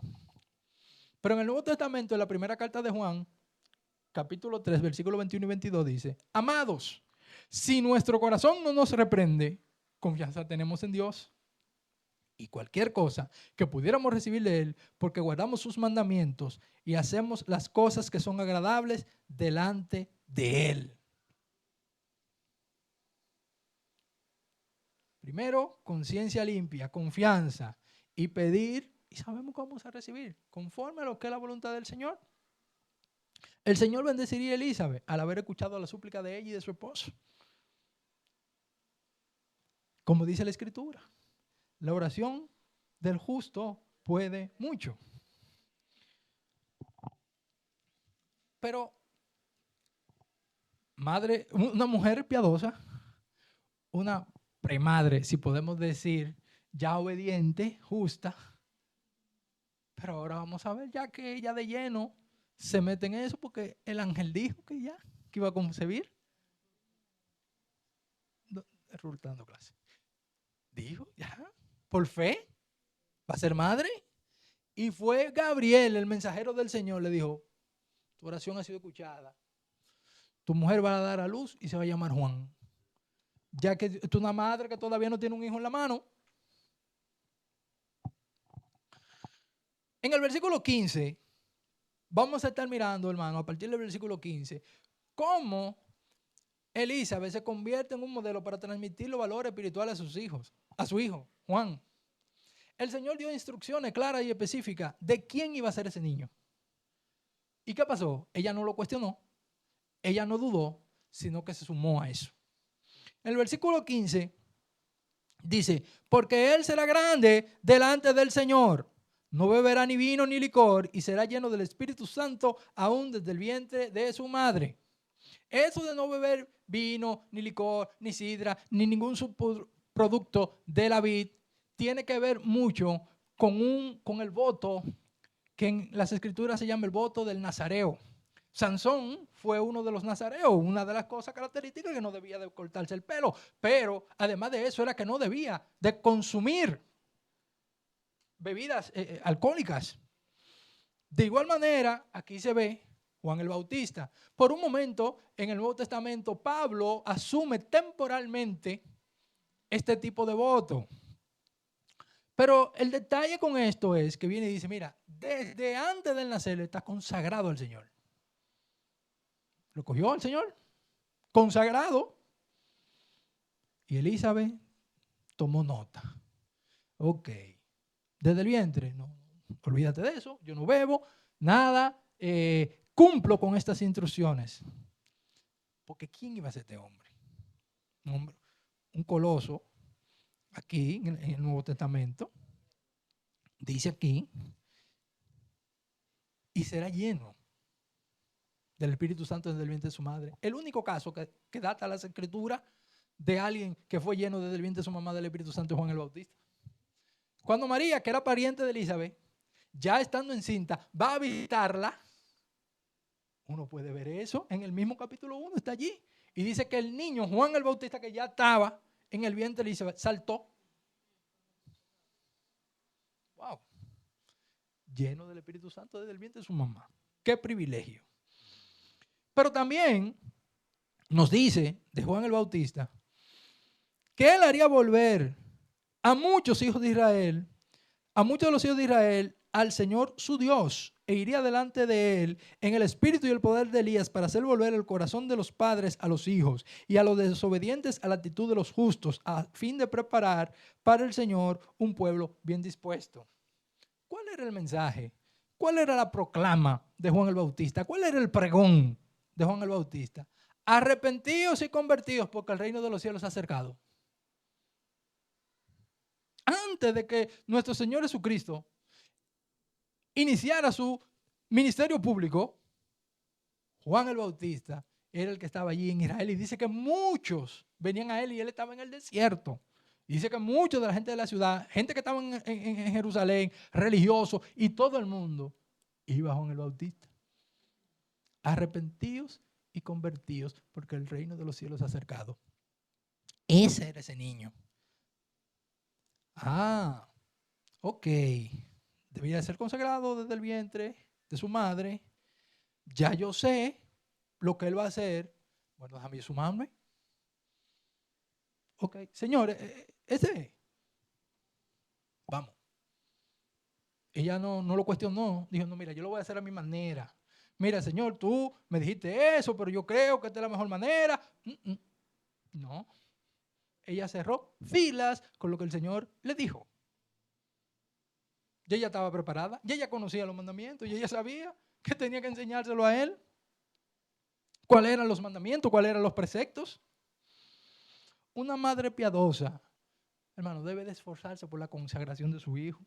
Pero en el Nuevo Testamento, en la primera carta de Juan, capítulo 3, versículo 21 y 22 dice, amados, si nuestro corazón no nos reprende, confianza tenemos en Dios. Y cualquier cosa que pudiéramos recibir de Él, porque guardamos sus mandamientos y hacemos las cosas que son agradables delante de Él. Primero, conciencia limpia, confianza y pedir, y sabemos cómo vamos a recibir, conforme a lo que es la voluntad del Señor. El Señor bendeciría a Elizabeth al haber escuchado la súplica de ella y de su esposo. Como dice la Escritura, la oración del justo puede mucho. Pero, madre, una mujer piadosa, una premadre, si podemos decir, ya obediente, justa. Pero ahora vamos a ver ya que ella de lleno se mete en eso porque el ángel dijo que ya, que iba a concebir. Dando clase. Dijo, ya, por fe, va a ser madre. Y fue Gabriel, el mensajero del Señor, le dijo, tu oración ha sido escuchada. Tu mujer va a dar a luz y se va a llamar Juan. Ya que tú una madre que todavía no tiene un hijo en la mano. En el versículo 15, vamos a estar mirando, hermano, a partir del versículo 15, cómo Elizabeth se convierte en un modelo para transmitir los valores espirituales a sus hijos, a su hijo, Juan. El Señor dio instrucciones claras y específicas de quién iba a ser ese niño. ¿Y qué pasó? Ella no lo cuestionó, ella no dudó, sino que se sumó a eso. En el versículo 15 dice, porque él será grande delante del Señor, no beberá ni vino ni licor y será lleno del Espíritu Santo aún desde el vientre de su madre. Eso de no beber vino, ni licor, ni sidra, ni ningún subproducto de la vid, tiene que ver mucho con el voto que en las escrituras se llama el voto del nazareo. Sansón fue uno de los nazareos, una de las cosas características que no debía de cortarse el pelo, pero además de eso era que no debía de consumir bebidas alcohólicas. De igual manera, aquí se ve Juan el Bautista. Por un momento, en el Nuevo Testamento, Pablo asume temporalmente este tipo de voto. Pero el detalle con esto es que viene y dice, mira, desde antes del nacer está consagrado al Señor. Lo cogió al Señor, consagrado. Y Elizabeth tomó nota. Ok, desde el vientre, no, olvídate de eso, yo no bebo, nada, cumplo con estas instrucciones. Porque ¿quién iba a ser este hombre? Un coloso, aquí en el Nuevo Testamento, dice aquí, y será lleno del Espíritu Santo desde el vientre de su madre. El único caso que data las Escrituras de alguien que fue lleno desde el vientre de su mamá del Espíritu Santo es Juan el Bautista. Cuando María, que era pariente de Elizabeth, ya estando encinta, va a visitarla, uno puede ver eso en el mismo capítulo 1, está allí. Y dice que el niño, Juan el Bautista, que ya estaba en el vientre de Elizabeth, saltó. Wow. Lleno del Espíritu Santo desde el vientre de su mamá. Qué privilegio. Pero también nos dice de Juan el Bautista que él haría volver a muchos hijos de Israel, a muchos de los hijos de Israel, al Señor su Dios, e iría delante de él en el espíritu y el poder de Elías para hacer volver el corazón de los padres a los hijos y a los desobedientes a la actitud de los justos, a fin de preparar para el Señor un pueblo bien dispuesto. ¿Cuál era el mensaje? ¿Cuál era la proclama de Juan el Bautista? ¿Cuál era el pregón de Juan el Bautista? Arrepentidos y convertidos porque el reino de los cielos se ha acercado. Antes de que nuestro Señor Jesucristo iniciara su ministerio público, Juan el Bautista era el que estaba allí en Israel y dice que muchos venían a él y él estaba en el desierto. Dice que muchos de la gente de la ciudad, gente que estaba en Jerusalén, religiosos y todo el mundo, iba a Juan el Bautista. Arrepentidos y convertidos porque el reino de los cielos se ha acercado. Ese era ese niño. Ah, ok. Debía ser consagrado desde el vientre de su madre. Ya yo sé lo que él va a hacer. Bueno, déjame sumarme. Ok, señor, ese. Vamos. Ella no lo cuestionó. Dijo, no, mira, yo lo voy a hacer a mi manera. Mira, señor, tú me dijiste eso, pero yo creo que esta es la mejor manera. No. Ella cerró filas con lo que el Señor le dijo. Y ella estaba preparada, y ella conocía los mandamientos, y ella sabía que tenía que enseñárselo a él. ¿Cuáles eran los mandamientos? ¿Cuáles eran los preceptos? Una madre piadosa, hermano, debe de esforzarse por la consagración de su hijo.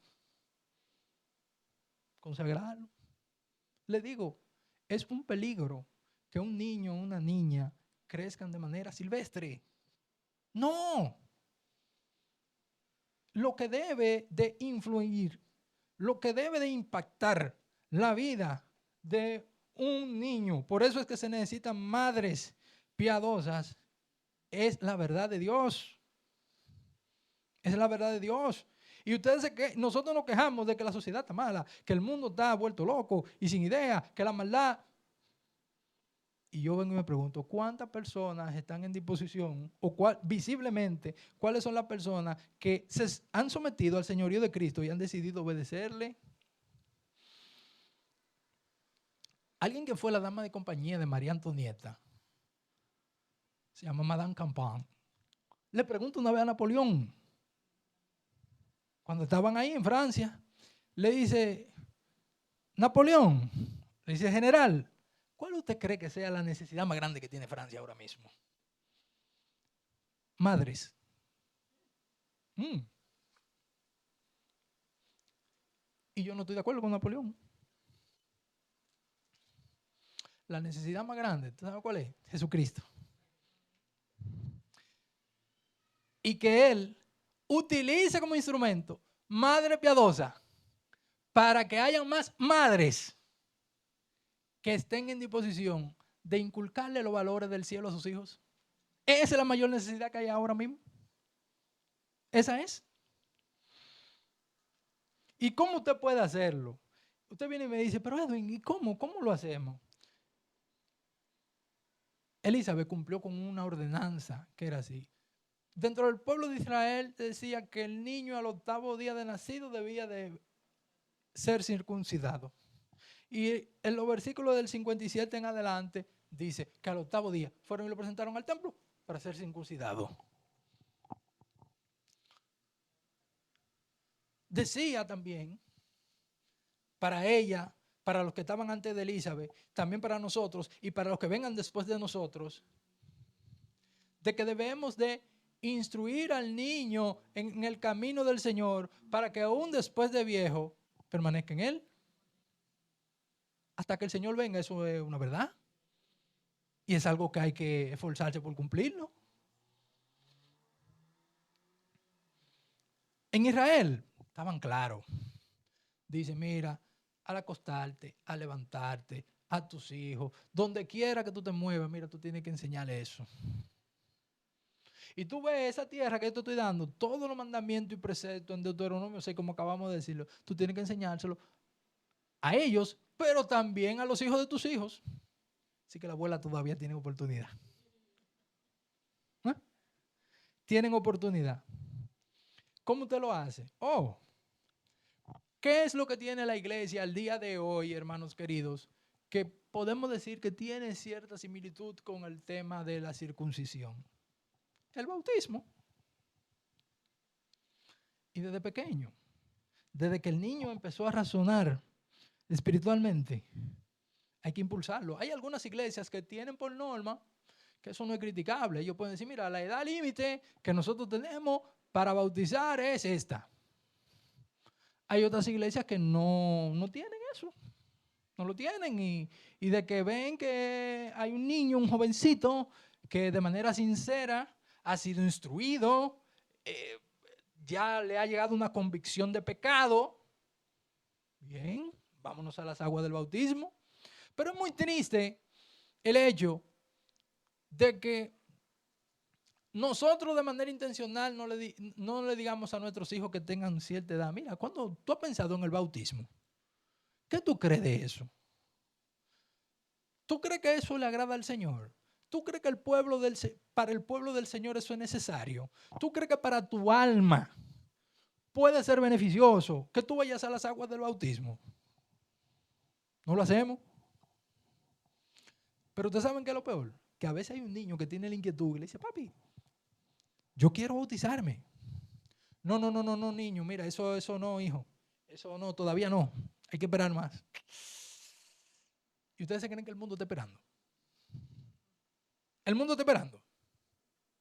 Consagrarlo. Le digo, es un peligro que un niño o una niña crezcan de manera silvestre. No. Lo que debe de influir, lo que debe de impactar la vida de un niño, por eso es que se necesitan madres piadosas, es la verdad de Dios. Es la verdad de Dios. Y nosotros nos quejamos de que la sociedad está mala, que el mundo está vuelto loco y sin idea, que la maldad. Y yo vengo y me pregunto, ¿cuántas personas están en disposición o visiblemente cuáles son las personas que se han sometido al señorío de Cristo y han decidido obedecerle? Alguien que fue la dama de compañía de María Antonieta, se llama Madame Campan, le pregunto una vez a Napoleón, cuando estaban ahí en Francia, le dice, Napoleón, le dice, general, ¿cuál usted cree que sea la necesidad más grande que tiene Francia ahora mismo? Madres. Y yo no estoy de acuerdo con Napoleón. La necesidad más grande, ¿tú sabes cuál es? Jesucristo. Y que Él utilice como instrumento madre piadosa para que haya más madres que estén en disposición de inculcarle los valores del cielo a sus hijos. Esa es la mayor necesidad que hay ahora mismo. Esa es. ¿Y cómo usted puede hacerlo? Usted viene y me dice, pero Edwin, ¿y cómo? ¿Cómo lo hacemos? Elizabeth cumplió con una ordenanza que era así. Dentro del pueblo de Israel decía que el niño al 8º día de nacido debía de ser circuncidado. Y en los versículos del 57 en adelante dice que al 8º día fueron y lo presentaron al templo para ser circuncidado. Decía también para ella para los que estaban antes de Elizabeth, también para nosotros y para los que vengan después de nosotros, de que debemos de instruir al niño en el camino del Señor para que aún después de viejo permanezca en él. Hasta que el Señor venga, eso es una verdad. Y es algo que hay que esforzarse por cumplirlo. En Israel estaban claros. Dice, mira, al acostarte, al levantarte, a tus hijos, donde quiera que tú te muevas, mira, tú tienes que enseñarle eso. Y tú ves esa tierra que yo te estoy dando, todos los mandamientos y preceptos en Deuteronomio 6, como acabamos de decirlo, tú tienes que enseñárselo a ellos, pero también a los hijos de tus hijos. Así que la abuela todavía tiene oportunidad. ¿Eh? Tienen oportunidad. ¿Cómo usted lo hace? ¿Qué es lo que tiene la iglesia al día de hoy, hermanos queridos? Que podemos decir que tiene cierta similitud con el tema de la circuncisión. El bautismo. Y desde pequeño, desde que el niño empezó a razonar espiritualmente, hay que impulsarlo. Hay algunas iglesias que tienen por norma que eso no es criticable. Ellos pueden decir, mira, la edad límite que nosotros tenemos para bautizar es esta. Hay otras iglesias que no tienen eso. No lo tienen y de que ven que hay un niño, un jovencito que de manera sincera ha sido instruido, ya le ha llegado una convicción de pecado. Bien, vámonos a las aguas del bautismo. Pero es muy triste el hecho de que nosotros de manera intencional no le digamos a nuestros hijos que tengan cierta edad. Mira, cuando tú has pensado en el bautismo, ¿qué tú crees de eso? ¿Tú crees que eso le agrada al Señor? ¿Tú crees que para el pueblo del Señor eso es necesario? ¿Tú crees que para tu alma puede ser beneficioso que tú vayas a las aguas del bautismo? No lo hacemos. Pero ustedes saben qué es lo peor, que a veces hay un niño que tiene la inquietud y le dice, papi, yo quiero bautizarme. No, niño, mira, eso no, hijo. Eso no, todavía no. Hay que esperar más. ¿Y ustedes se creen que el mundo está esperando? El mundo está esperando.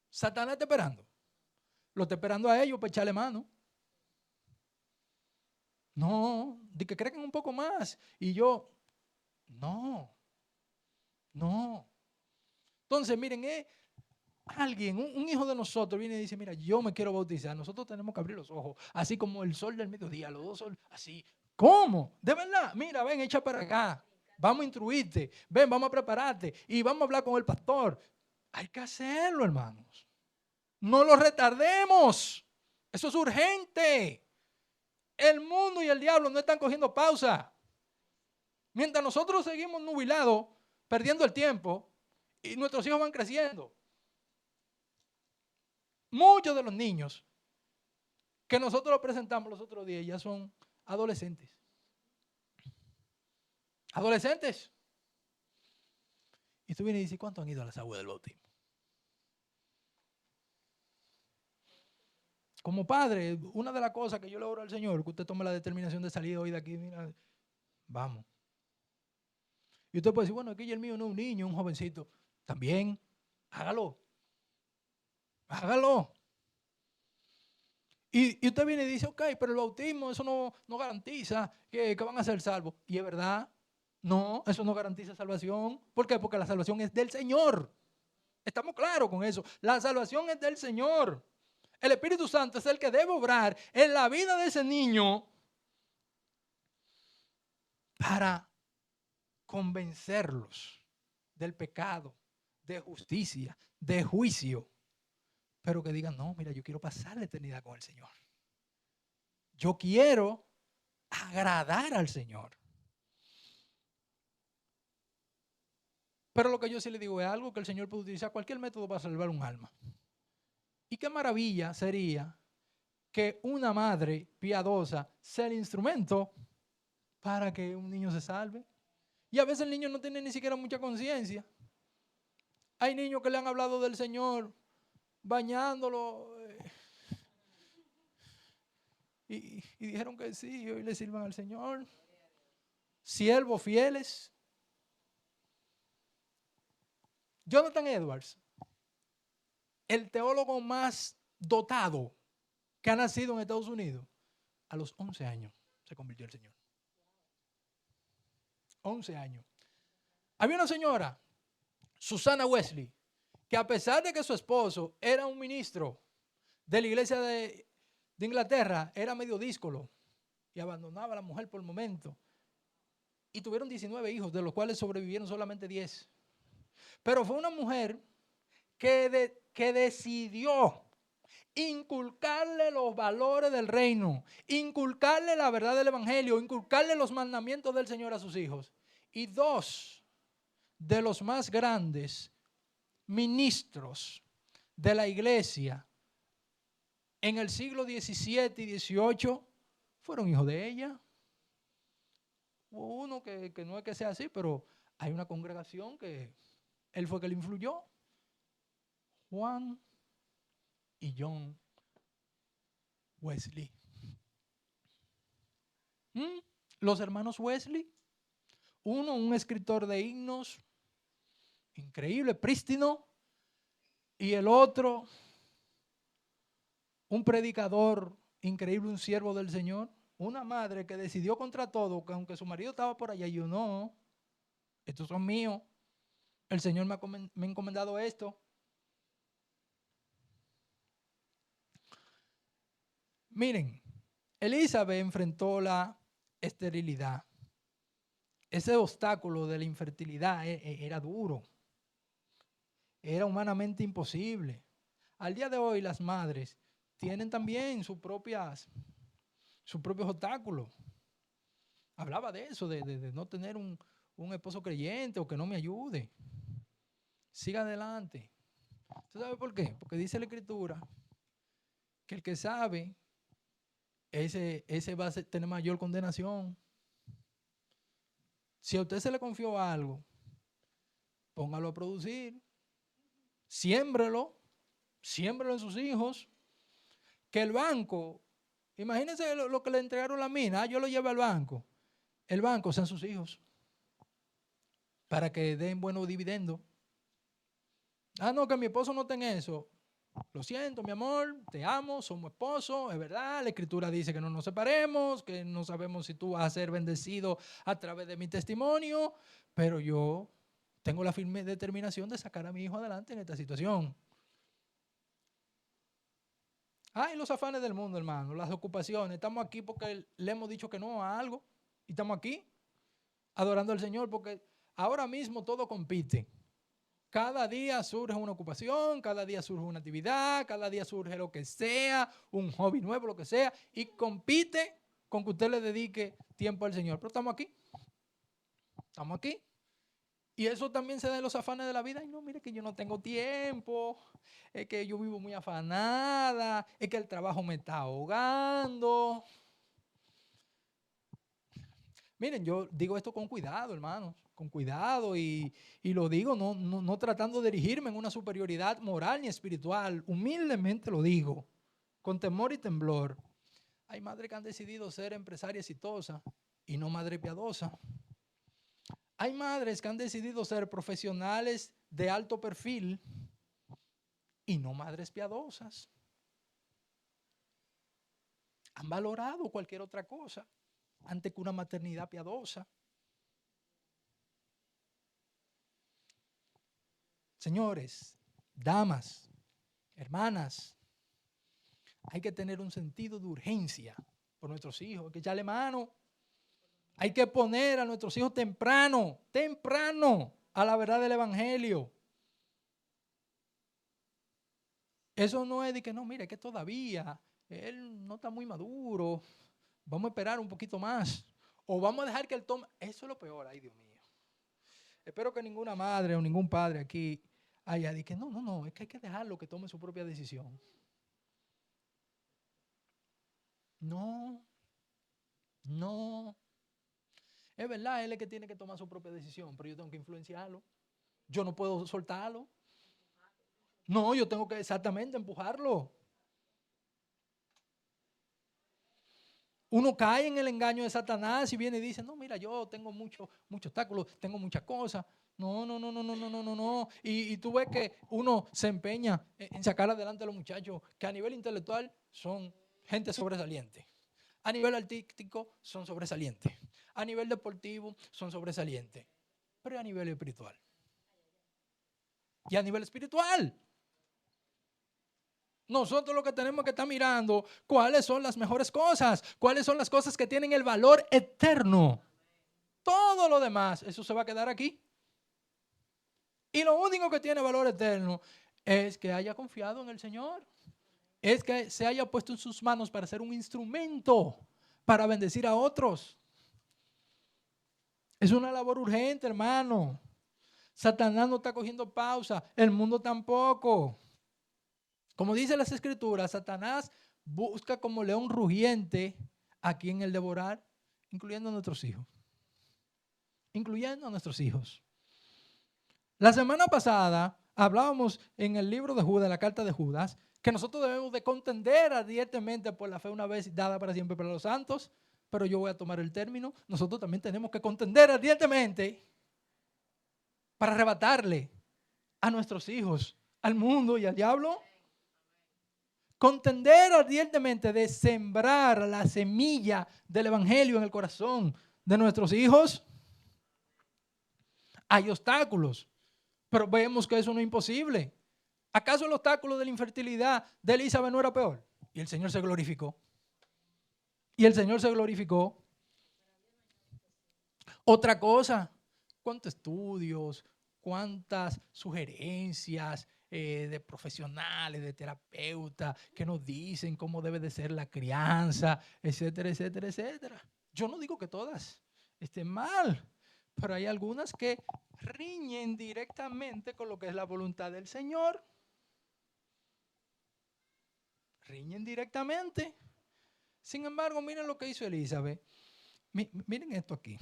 Satanás está esperando. Lo está esperando a ellos para echarle mano. No, de que creen un poco más. Y yo, no. Entonces, miren, alguien, un hijo de nosotros viene y dice, mira, yo me quiero bautizar. Nosotros tenemos que abrir los ojos, así como el sol del mediodía, los dos sol, así. ¿Cómo? De verdad, mira, ven, echa para acá. Vamos a instruirte, ven, vamos a prepararte y vamos a hablar con el pastor. Hay que hacerlo, hermanos. No lo retardemos. Eso es urgente. El mundo y el diablo no están cogiendo pausa. Mientras nosotros seguimos nubilados, perdiendo el tiempo, y nuestros hijos van creciendo. Muchos de los niños que nosotros los presentamos los otros días ya son adolescentes. Adolescentes. Y tú vienes y dices, ¿cuántos han ido a las aguas del bautismo? Como padre, una de las cosas que yo le oro al Señor, que usted tome la determinación de salir hoy de aquí, mira, vamos. Y usted puede decir, bueno, aquí el mío no es un niño, es un jovencito. También, hágalo. Hágalo. Y usted viene y dice, ok, pero el bautismo, eso no garantiza que van a ser salvos. Y es verdad, no, eso no garantiza salvación. ¿Por qué? Porque la salvación es del Señor. Estamos claros con eso. La salvación es del Señor. El Espíritu Santo es el que debe obrar en la vida de ese niño para convencerlos del pecado, de justicia, de juicio. Pero que digan, no, mira, yo quiero pasar la eternidad con el Señor. Yo quiero agradar al Señor. Pero lo que yo sí le digo es algo que el Señor puede utilizar cualquier método para salvar un alma. Y qué maravilla sería que una madre piadosa sea el instrumento para que un niño se salve. Y a veces el niño no tiene ni siquiera mucha conciencia. Hay niños que le han hablado del Señor bañándolo y dijeron que sí, y hoy le sirvan al Señor. siervos fieles. Jonathan Edwards, el teólogo más dotado que ha nacido en Estados Unidos, a los 11 años se convirtió el Señor. 11 años. Había una señora, Susana Wesley, que a pesar de que su esposo era un ministro de la iglesia de Inglaterra, era medio díscolo y abandonaba a la mujer por el momento. Y tuvieron 19 hijos, de los cuales sobrevivieron solamente 10. Pero fue una mujer que decidió inculcarle los valores del reino, inculcarle la verdad del evangelio, inculcarle los mandamientos del Señor a sus hijos. Y dos de los más grandes ministros de la iglesia en el siglo XVII y XVIII fueron hijos de ella. Hubo uno que no es que sea así, pero hay una congregación que él fue que le influyó. Juan y John Wesley. Los hermanos Wesley, uno un escritor de himnos increíble, prístino, y el otro un predicador increíble, un siervo del Señor. Una madre que decidió contra todo, que aunque su marido estaba por allá, yo no, estos son míos, el Señor me ha encomendado esto. Miren, Elizabeth enfrentó la esterilidad. Ese obstáculo de la infertilidad era duro. Era humanamente imposible. Al día de hoy las madres tienen también sus propios obstáculos. Hablaba de eso, de no tener un esposo creyente o que no me ayude. Siga adelante. ¿Usted sabe por qué? Porque dice la Escritura que el que sabe, ese va a tener mayor condenación. Si a usted se le confió algo, póngalo a producir. Siémbrelo en sus hijos. Que el banco, imagínense lo que le entregaron la mina, yo lo llevo al banco. El banco sean sus hijos para que den buenos dividendos. No, que mi esposo no tenga eso. Lo siento, mi amor, te amo, somos esposos, es verdad, la Escritura dice que no nos separemos, que no sabemos si tú vas a ser bendecido a través de mi testimonio, pero yo tengo la firme determinación de sacar a mi hijo adelante en esta situación. Y los afanes del mundo, hermano, las ocupaciones. Estamos aquí porque le hemos dicho que no a algo y estamos aquí adorando al Señor porque ahora mismo todo compite. Cada día surge una ocupación, cada día surge una actividad, cada día surge lo que sea, un hobby nuevo, lo que sea, y compite con que usted le dedique tiempo al Señor. Pero estamos aquí. Estamos aquí. Y eso también se da en los afanes de la vida. No, mire que yo no tengo tiempo, es que yo vivo muy afanada, es que el trabajo me está ahogando. Miren, yo digo esto con cuidado, hermanos, con cuidado y lo digo no tratando de dirigirme en una superioridad moral ni espiritual. Humildemente lo digo, con temor y temblor. Hay madres que han decidido ser empresarias exitosas y no madre piadosa. Hay madres que han decidido ser profesionales de alto perfil y no madres piadosas. Han valorado cualquier otra cosa antes que una maternidad piadosa. Señores, damas, hermanas, hay que tener un sentido de urgencia por nuestros hijos, hay que echarle mano. Hay que poner a nuestros hijos temprano a la verdad del evangelio. Eso no es de que no, mire, que todavía él no está muy maduro, vamos a esperar un poquito más, o vamos a dejar que él tome. Eso es lo peor, ay Dios mío. Espero que ninguna madre o ningún padre aquí haya dicho que no, es que hay que dejarlo que tome su propia decisión. No. Es verdad, él es que tiene que tomar su propia decisión, pero yo tengo que influenciarlo. Yo no puedo soltarlo. No, yo tengo que exactamente empujarlo. Uno cae en el engaño de Satanás y viene y dice, no, mira, yo tengo muchos obstáculos, tengo muchas cosas. No, no, no, no, no, no, no, no, no. Y tú ves que uno se empeña en sacar adelante a los muchachos que a nivel intelectual son gente sobresaliente. A nivel artístico son sobresalientes. A nivel deportivo son sobresalientes. Pero a nivel espiritual. Y a nivel espiritual. Nosotros lo que tenemos que estar mirando, cuáles son las mejores cosas, cuáles son las cosas que tienen el valor eterno. Todo lo demás, eso se va a quedar aquí. Y lo único que tiene valor eterno es que haya confiado en el Señor. Es que se haya puesto en sus manos para ser un instrumento para bendecir a otros. Es una labor urgente, hermano. Satanás no está cogiendo pausa, el mundo tampoco. Como dice las Escrituras, Satanás busca como león rugiente a quien él devorar, incluyendo a nuestros hijos. Incluyendo a nuestros hijos. La semana pasada hablábamos en el libro de Judas, en la carta de Judas, que nosotros debemos de contender ardientemente por la fe una vez dada para siempre para los santos, pero yo voy a tomar el término. Nosotros también tenemos que contender ardientemente para arrebatarle a nuestros hijos, al mundo y al diablo. Contender ardientemente de sembrar la semilla del evangelio en el corazón de nuestros hijos. Hay obstáculos, pero vemos que eso no es imposible. ¿Acaso el obstáculo de la infertilidad de Elizabeth no era peor? Y el Señor se glorificó. Y el Señor se glorificó. Otra cosa, ¿cuántos estudios, cuántas sugerencias de profesionales, de terapeutas que nos dicen cómo debe de ser la crianza, etcétera, etcétera, etcétera? Yo no digo que todas estén mal, pero hay algunas que riñen directamente con lo que es la voluntad del Señor. Riñen directamente. Sin embargo, miren lo que hizo Elizabeth. Miren esto aquí.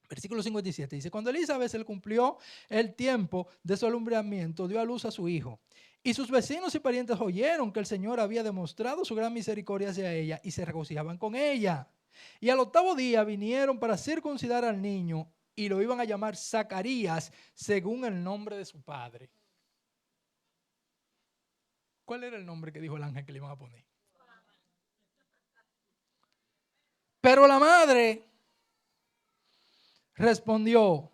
Versículo 57 dice, cuando Elizabeth se le cumplió el tiempo de su alumbramiento, dio a luz a su hijo. Y sus vecinos y parientes oyeron que el Señor había demostrado su gran misericordia hacia ella y se regocijaban con ella. Y al 8º día vinieron para circuncidar al niño y lo iban a llamar Zacarías según el nombre de su padre. ¿Cuál era el nombre que dijo el ángel que le iban a poner? Pero la madre respondió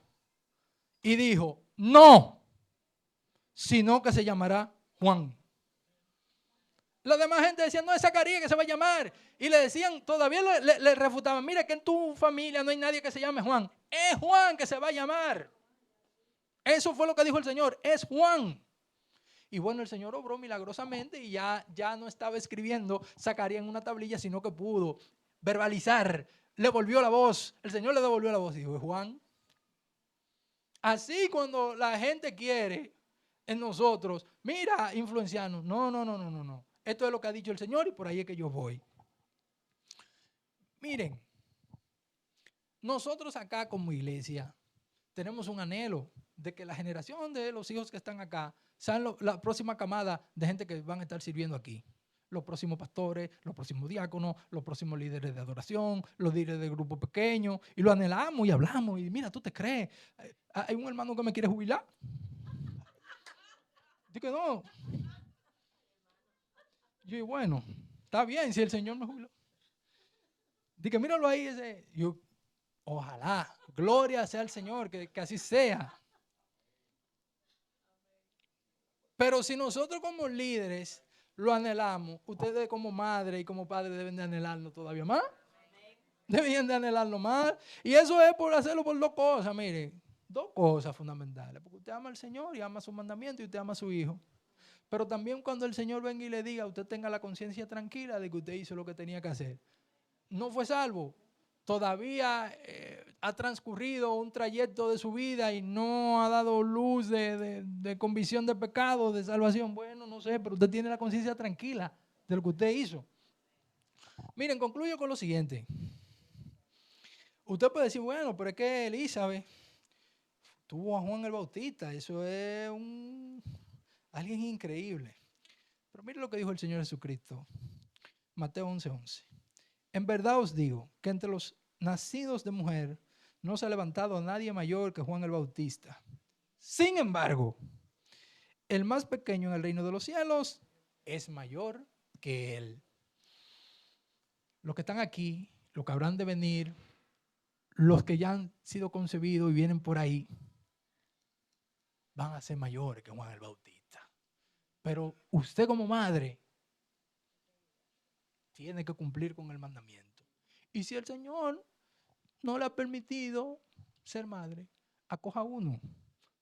y dijo, no, sino que se llamará Juan. La demás gente decía, no es Zacarías que se va a llamar. Y le decían, todavía le refutaban, mira que en tu familia no hay nadie que se llame Juan. Es Juan que se va a llamar. Eso fue lo que dijo el Señor, es Juan. Y bueno, el Señor obró milagrosamente y ya no estaba escribiendo Zacarías en una tablilla, sino que pudo verbalizar. Le volvió la voz, el Señor le devolvió la voz y dijo, es Juan. Así cuando la gente quiere en nosotros, mira, influenciarnos. No, no, no, no, no, no. Esto es lo que ha dicho el Señor y por ahí es que yo voy. Miren, nosotros acá como iglesia tenemos un anhelo de que la generación de los hijos que están acá sean la próxima camada de gente que van a estar sirviendo aquí. Los próximos pastores, los próximos diáconos, los próximos líderes de adoración, los líderes de grupo pequeño. Y lo anhelamos y hablamos. Y mira, ¿tú te crees? Hay un hermano que me quiere jubilar. Digo, no. Yo, bueno, está bien si el Señor me jubiló. Digo, míralo ahí. Yo, ojalá, gloria sea al Señor, que así sea. Pero si nosotros como líderes lo anhelamos, ustedes como madre y como padre deben de anhelarlo todavía más. Deben de anhelarlo más. Y eso es por hacerlo por dos cosas, mire. Dos cosas fundamentales. Porque usted ama al Señor y ama su mandamiento y usted ama a su hijo. Pero también cuando el Señor venga y le diga, usted tenga la conciencia tranquila de que usted hizo lo que tenía que hacer. No fue salvo. Todavía ha transcurrido un trayecto de su vida y no ha dado luz de convicción de pecado, de salvación. Bueno, no sé, pero usted tiene la conciencia tranquila de lo que usted hizo. Miren, concluyo con lo siguiente. Usted puede decir, bueno, pero es que Elizabeth tuvo a Juan el Bautista. Eso es alguien increíble. Pero mire lo que dijo el Señor Jesucristo. Mateo 11:11. En verdad os digo que entre los nacidos de mujer no se ha levantado nadie mayor que Juan el Bautista. Sin embargo, el más pequeño en el reino de los cielos es mayor que él. Los que están aquí, los que habrán de venir, los que ya han sido concebidos y vienen por ahí, van a ser mayores que Juan el Bautista. Pero usted como madre tiene que cumplir con el mandamiento. Y si el Señor no le ha permitido ser madre, acoja uno,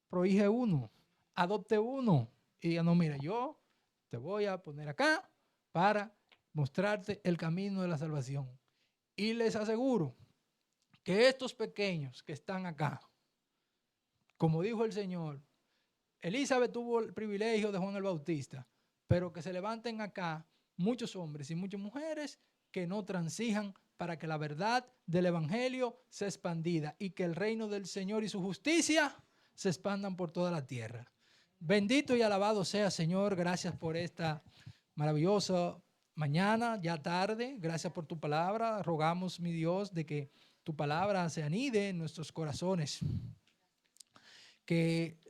prohíje uno, adopte uno y diga, no, mira, yo te voy a poner acá para mostrarte el camino de la salvación. Y les aseguro que estos pequeños que están acá, como dijo el Señor, Elizabeth tuvo el privilegio de Juan el Bautista, pero que se levanten acá muchos hombres y muchas mujeres que no transijan para que la verdad del evangelio sea expandida y que el reino del Señor y su justicia se expandan por toda la tierra. Bendito y alabado sea, Señor, gracias por esta maravillosa mañana, ya tarde, gracias por tu palabra. Rogamos, mi Dios, de que tu palabra se anide en nuestros corazones. Que,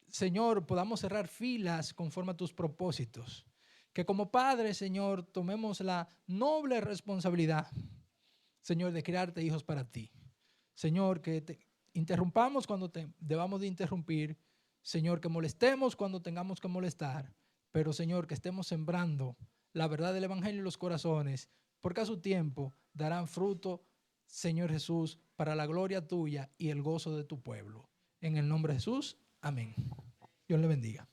Señor, podamos cerrar filas conforme a tus propósitos. Que como padres, Señor, tomemos la noble responsabilidad, Señor, de criarte hijos para ti. Señor, que te interrumpamos cuando debamos de interrumpir. Señor, que molestemos cuando tengamos que molestar. Pero, Señor, que estemos sembrando la verdad del evangelio en los corazones, porque a su tiempo darán fruto, Señor Jesús, para la gloria tuya y el gozo de tu pueblo. En el nombre de Jesús, amén. Dios le bendiga.